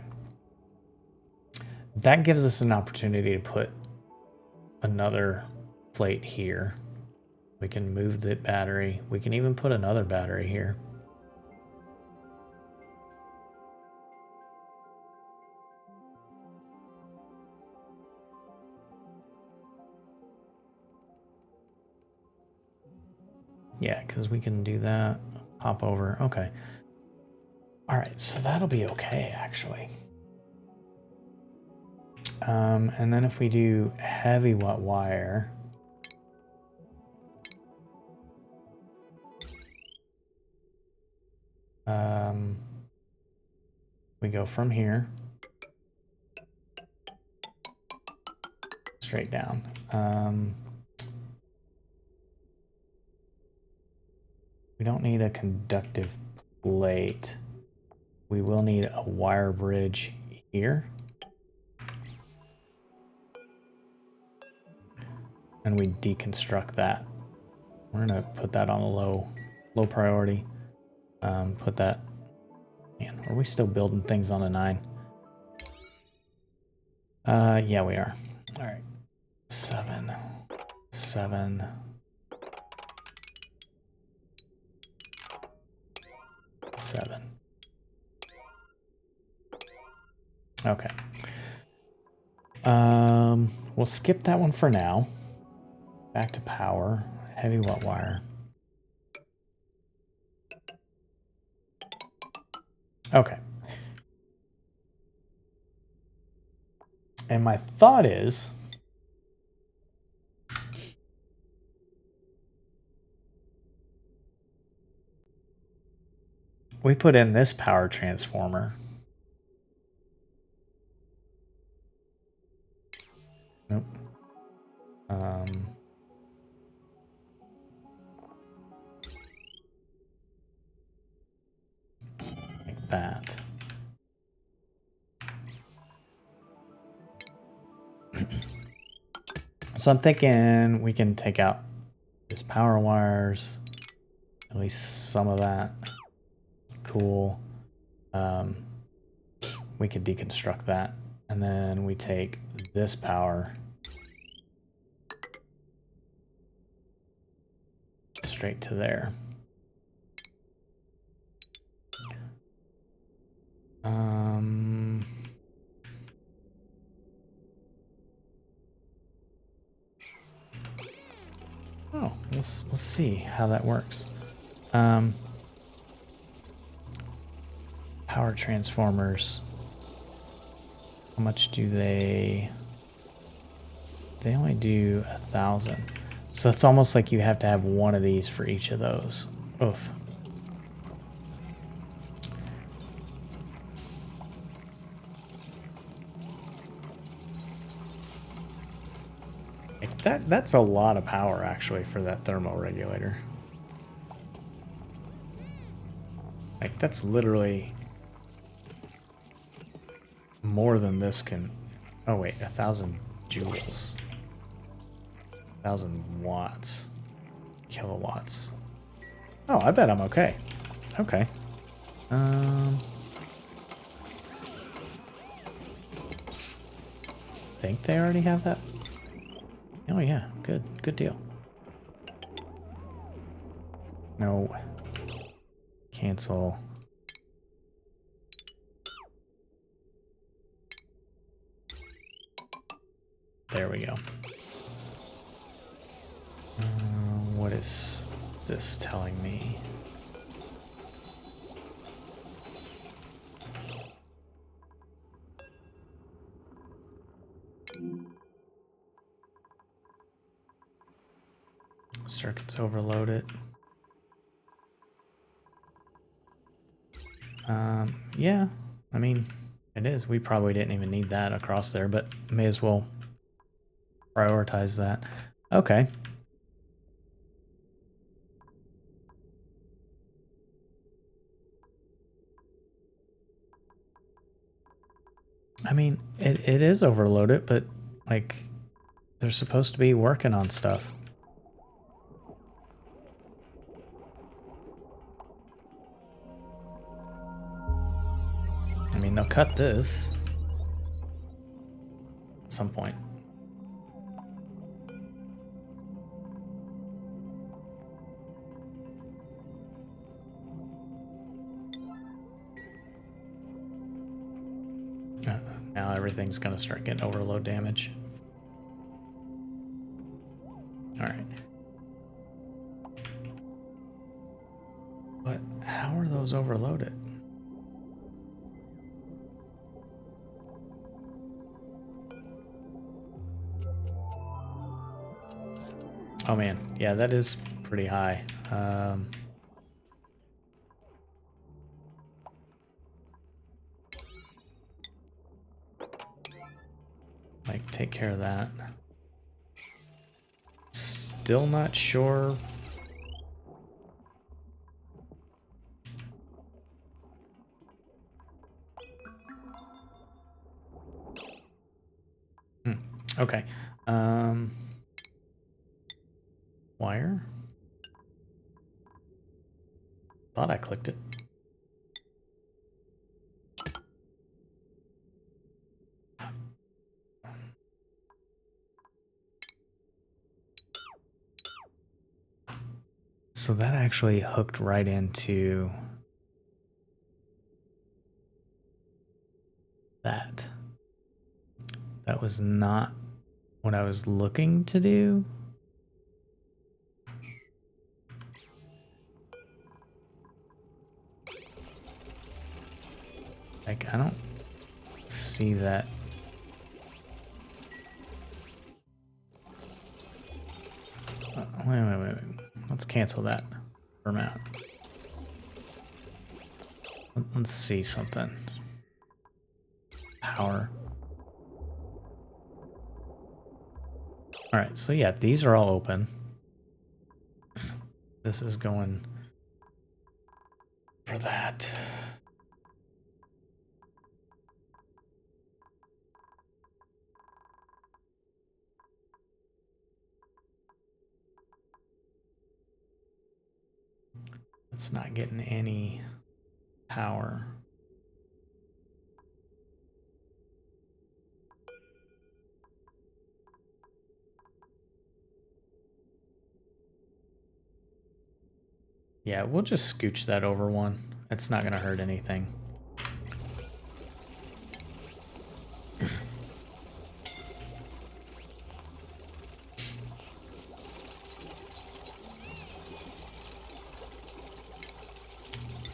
That gives us an opportunity to put another plate here. We can move the battery. We can even put another battery here. Yeah, because we can do that. Hop over. Okay. All right, so that'll be okay, actually. And then if we do heavy watt wire, we go from here straight down. We don't need a conductive plate. We will need a wire bridge here. And we deconstruct that. We're gonna put that on a low priority. Put that. Man, are we still building things on a 9? Yeah, we are. All right. 7, 7. 7. Okay. We'll skip that one for now. Back to power. Heavy watt wire. Okay. And my thought is we put in this power transformer. Nope. Like that. So I'm thinking we can take out these power wires. At least some of that. Cool. We could deconstruct that. And then we take this power straight to there. Oh, we'll see how that works. Power transformers. How much do they... They only do 1,000. So it's almost like you have to have one of these for each of those. Oof. Like that's a lot of power actually for that thermoregulator. Like that's literally more than this can. Oh wait, 1,000 joules. 1,000 watts. Kilowatts. Oh, I bet I'm okay. Okay. Think they already have that? Oh yeah, good deal. No. Cancel. There we go. What is this telling me? Circuits overloaded. Yeah, I mean, it is. We probably didn't even need that across there, but may as well prioritize that. Okay. I mean, it is overloaded, but like they're supposed to be working on stuff. I mean, they'll cut this at some point. Now everything's gonna start getting overload damage. Alright. But how are those overloaded? Oh man, yeah, that is pretty high. Like, take care of that. Still not sure. Okay. Wire? Thought I clicked it. So that actually hooked right into that. That was not what I was looking to do. Like, I don't see that. Wait. Let's cancel that for a minute. Let's see something. Power. Alright, so yeah, these are all open. This is going for that. It's not getting any power. Yeah, we'll just scooch that over one. It's not going to hurt anything.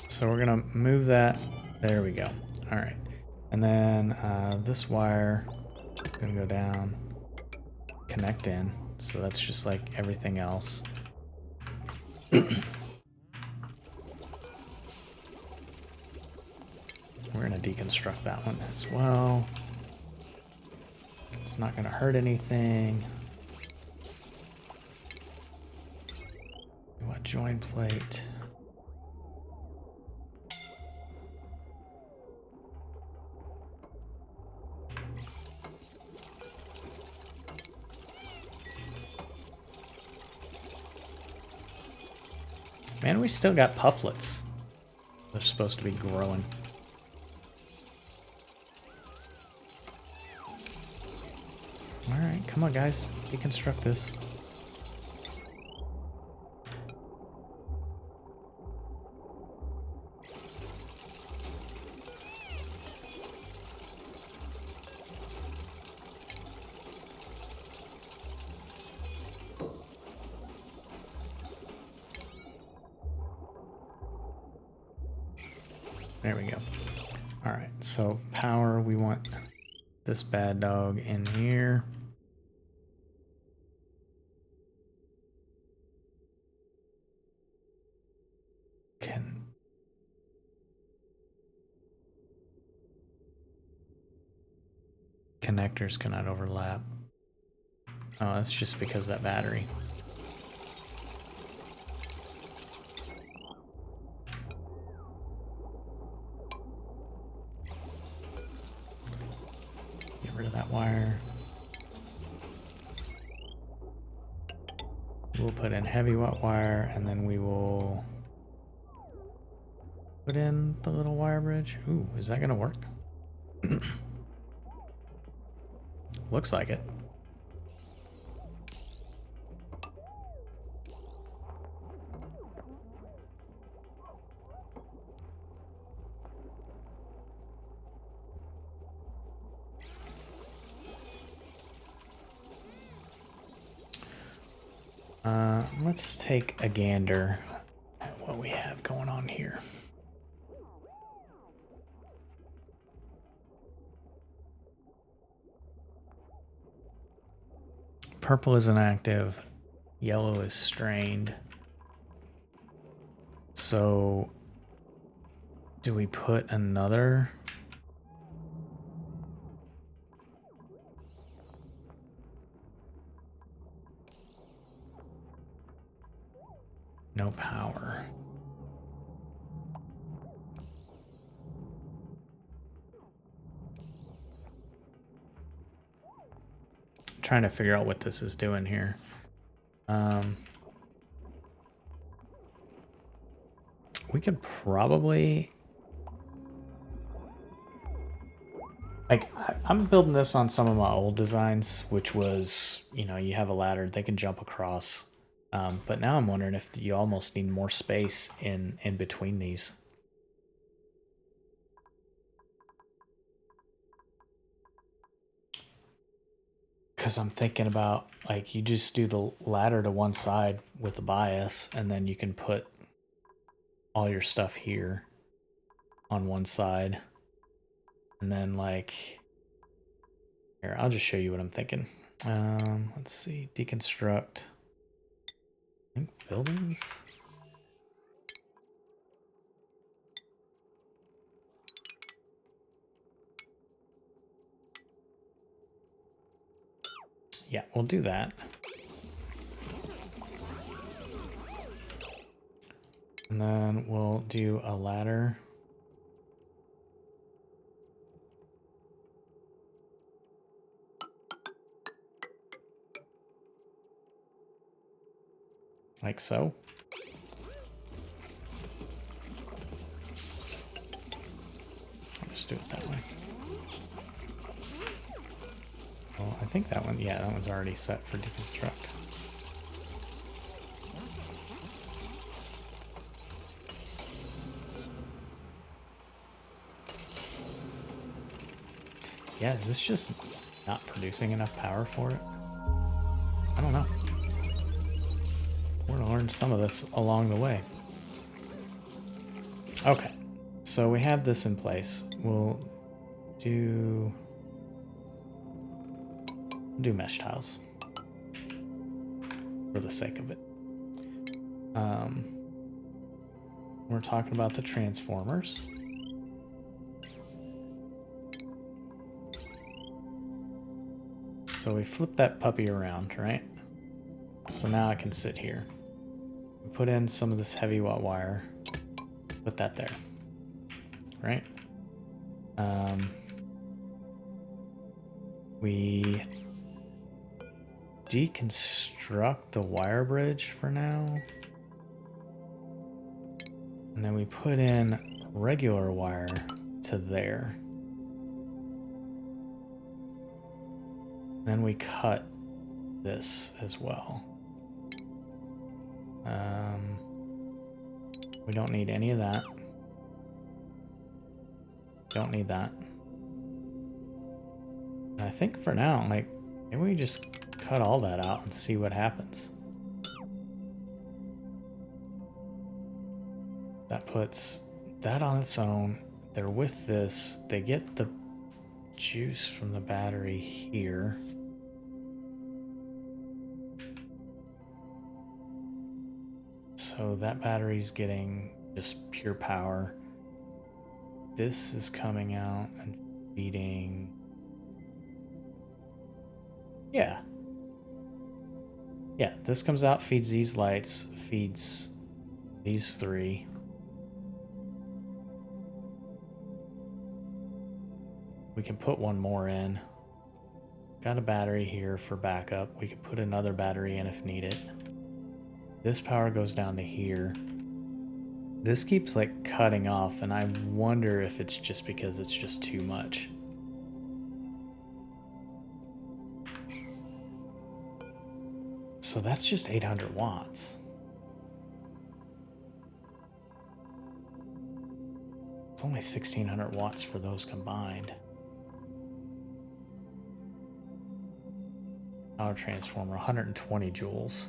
So we're going to move that. There we go. All right. And then this wire is going to go down, connect in. So that's just like everything else. We're going to deconstruct that one as well. It's not going to hurt anything. What join plate? Man, we still got pufflets. They're supposed to be growing. Alright, come on guys. Deconstruct this. There we go. Alright, so power, we want this bad dog in here. Connectors cannot overlap. Oh, that's just because of that battery. Get rid of that wire. We'll put in heavy wet wire, and then we will put in the little wire bridge. Ooh, is that gonna work? Looks like it. Let's take a gander at what we have going on here. Purple is inactive, yellow is strained. So, do we put another? No power. Trying to figure out what this is doing here. We could probably, like, I'm building this on some of my old designs, which was, you know, you have a ladder, they can jump across. But now I'm wondering if you almost need more space in between these. Because I'm thinking about, like, you just do the ladder to one side with the bias, and then you can put all your stuff here on one side. And then, like, here, I'll just show you what I'm thinking. Let's see, deconstruct. I think buildings. Yeah, we'll do that. And then we'll do a ladder. Like so. just do it that way. Well, I think that one, yeah, that one's already set for deconstruct. Yeah, is this just not producing enough power for it? I don't know. We're gonna learn some of this along the way. Okay, so we have this in place. We'll do mesh tiles for the sake of it. We're talking about the transformers. So we flip that puppy around, right? So now I can sit here. Put in some of this heavy wire. Put that there, right? We deconstruct the wire bridge for now. And then we put in regular wire to there. Then we cut this as well. We don't need any of that. Don't need that. And I think for now, like, maybe we just cut all that out and see what happens. That puts that on its own. They're with this. They get the juice from the battery here. So that battery's getting just pure power. This is coming out and feeding. Yeah. Yeah, this comes out, feeds these lights, feeds these three. We can put one more in. Got a battery here for backup. We could put another battery in if needed. This power goes down to here. This keeps like cutting off, and I wonder if it's just because it's just too much. So that's just 800 watts. It's only 1600 watts for those combined. Power transformer, 120 joules.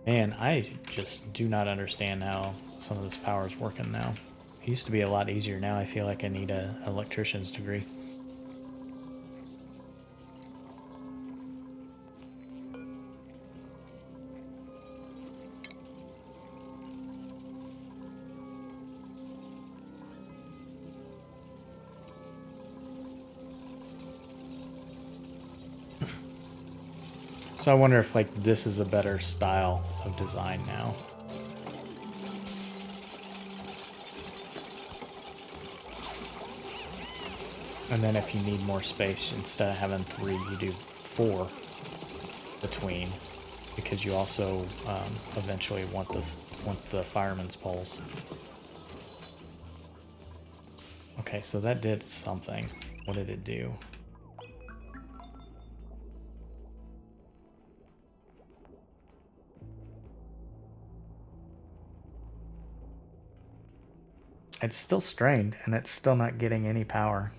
Man, I just do not understand how some of this power is working now. It used to be a lot easier. Now I feel like I need an electrician's degree. So I wonder if like this is a better style of design now. And then if you need more space, instead of having 3, you do 4 between, because you also eventually want the fireman's poles. Okay, so that did something. What did it do? It's still strained, and it's still not getting any power.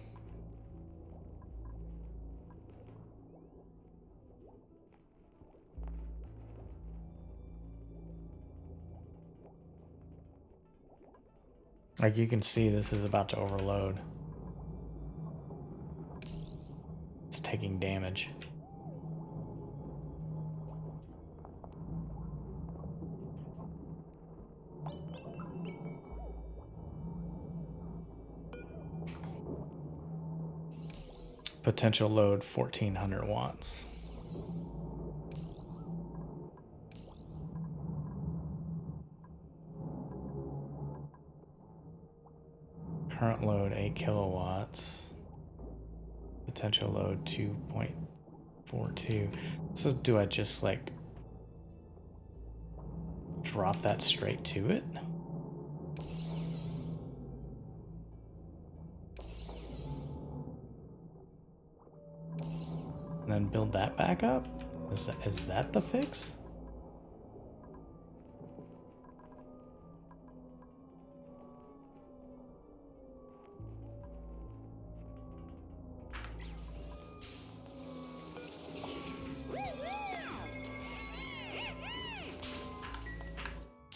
Like you can see, this is about to overload. It's taking damage. Potential load 1400 watts. Current load 8 kilowatts. Potential load 2.42. So do I just like drop that straight to it? And then build that back up? Is that the fix?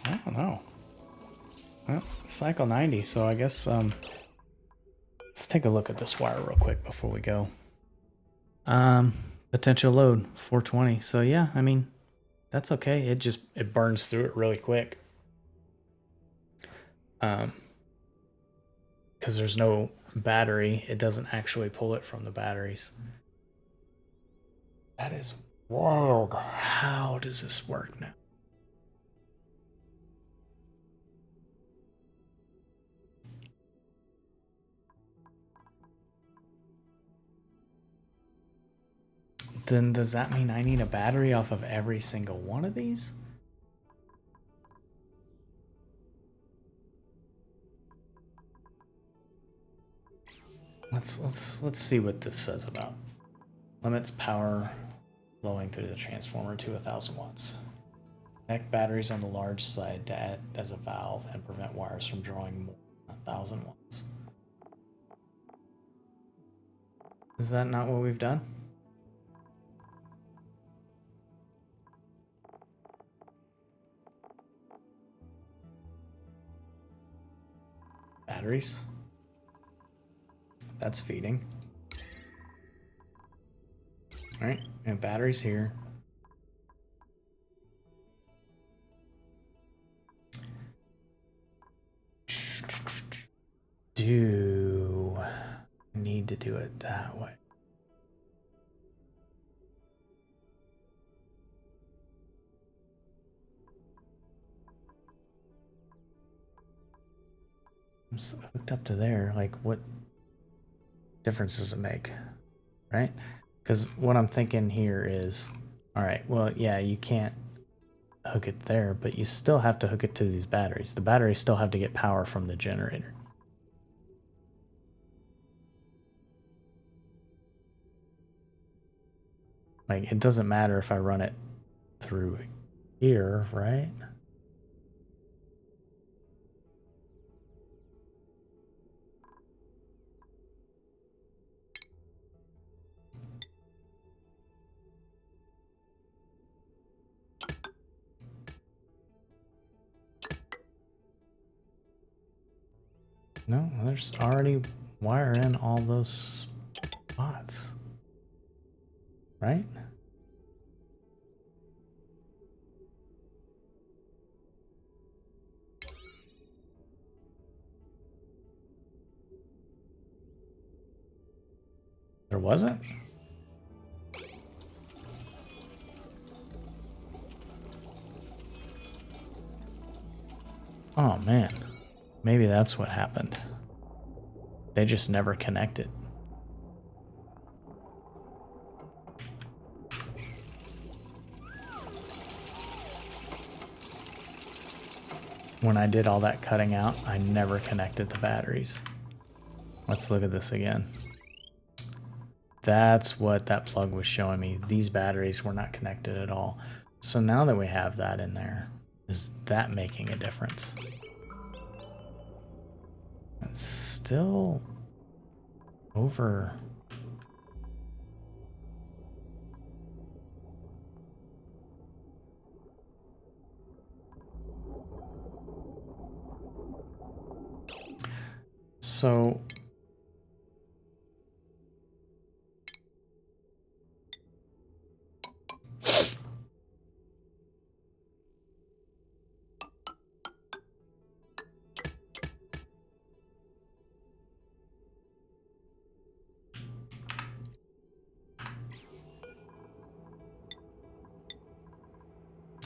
I don't know. Well, cycle 90, so I guess let's take a look at this wire real quick before we go. Potential load 420. So yeah, I mean, that's okay. It burns through it really quick. Because there's no battery, it doesn't actually pull it from the batteries. That is wild. How does this work now? Then does that mean I need a battery off of every single one of these? Let's see what this says about limits power flowing through the transformer to 1,000 watts. Connect batteries on the large side to act as a valve and prevent wires from drawing more than 1,000 watts. Is that not what we've done? Batteries. That's feeding. All right, and batteries here. Do need to do it that way? I'm hooked up to there. Like, what difference does it make? Right? Because what I'm thinking here is, all right, well, yeah, you can't hook it there, but you still have to hook it to these batteries. The batteries still have to get power from the generator. Like, it doesn't matter if I run it through here, right? No, there's already wire in all those spots, right? There wasn't? Oh man, maybe that's what happened. They just never connected. When I did all that cutting out, I never connected the batteries. Let's look at this again. That's what that plug was showing me. These batteries were not connected at all. So now that we have that in there, is that making a difference? It's still over. So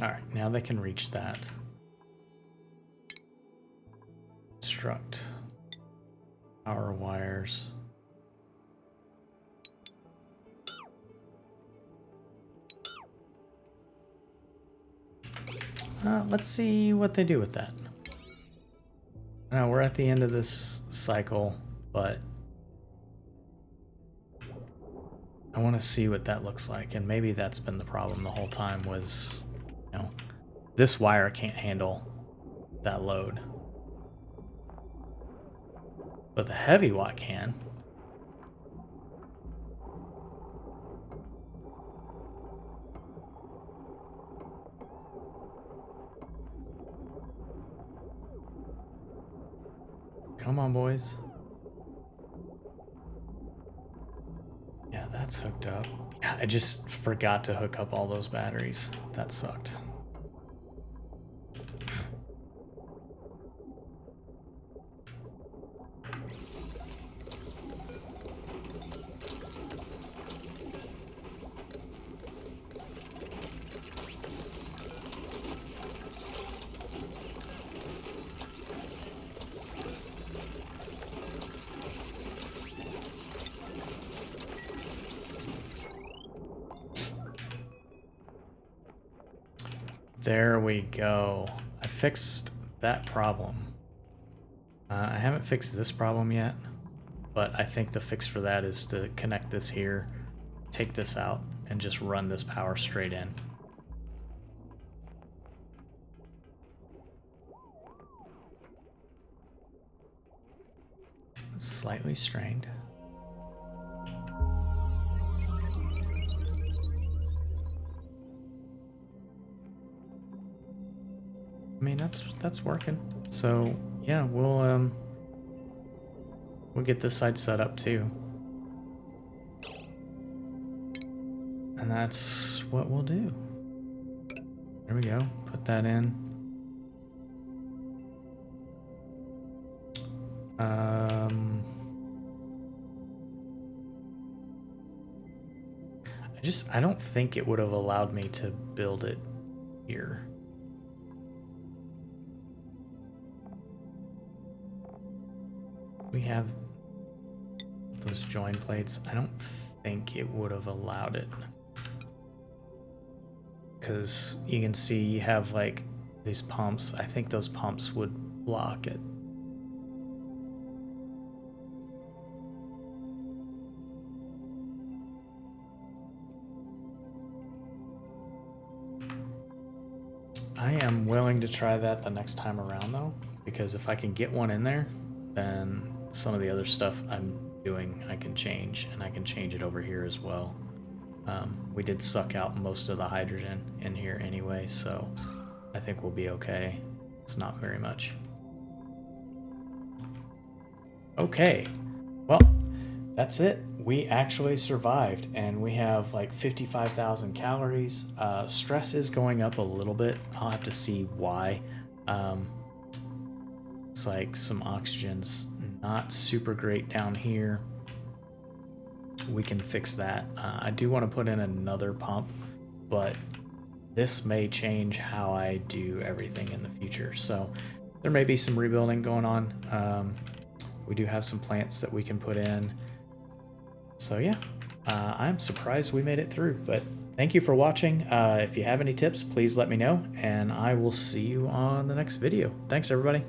all right, now they can reach that. Construct power wires. Let's see what they do with that. Now we're at the end of this cycle, but I want to see what that looks like, and maybe that's been the problem the whole time was, you know, this wire can't handle that load. But the heavy watt can. Come on, boys. Yeah, that's hooked up. Yeah, I just forgot to hook up all those batteries. That sucked. There we go. I fixed that problem. I haven't fixed this problem yet, but I think the fix for that is to connect this here, take this out, and just run this power straight in. It's slightly strained. I mean, that's working. So yeah, we'll get this side set up too. And that's what we'll do. There we go. Put that in. I don't think it would have allowed me to build it here. We have those join plates. I don't think it would have allowed it. Because you can see you have like these pumps. I think those pumps would block it. I am willing to try that the next time around though, because if I can get one in there, then some of the other stuff I'm doing I can change, and I can change it over here as well. We did suck out most of the hydrogen in here anyway, so I think we'll be okay. It's not very much. Okay, well, that's it. We actually survived, and we have like 55,000 calories. Stress is going up a little bit. I'll have to see why. It's like some oxygen's not super great down here. We can fix that. I do want to put in another pump, but this may change how I do everything in the future. So there may be some rebuilding going on. We do have some plants that we can put in. So yeah, I'm surprised we made it through, but thank you for watching. If you have any tips, please let me know, and I will see you on the next video. Thanks, everybody.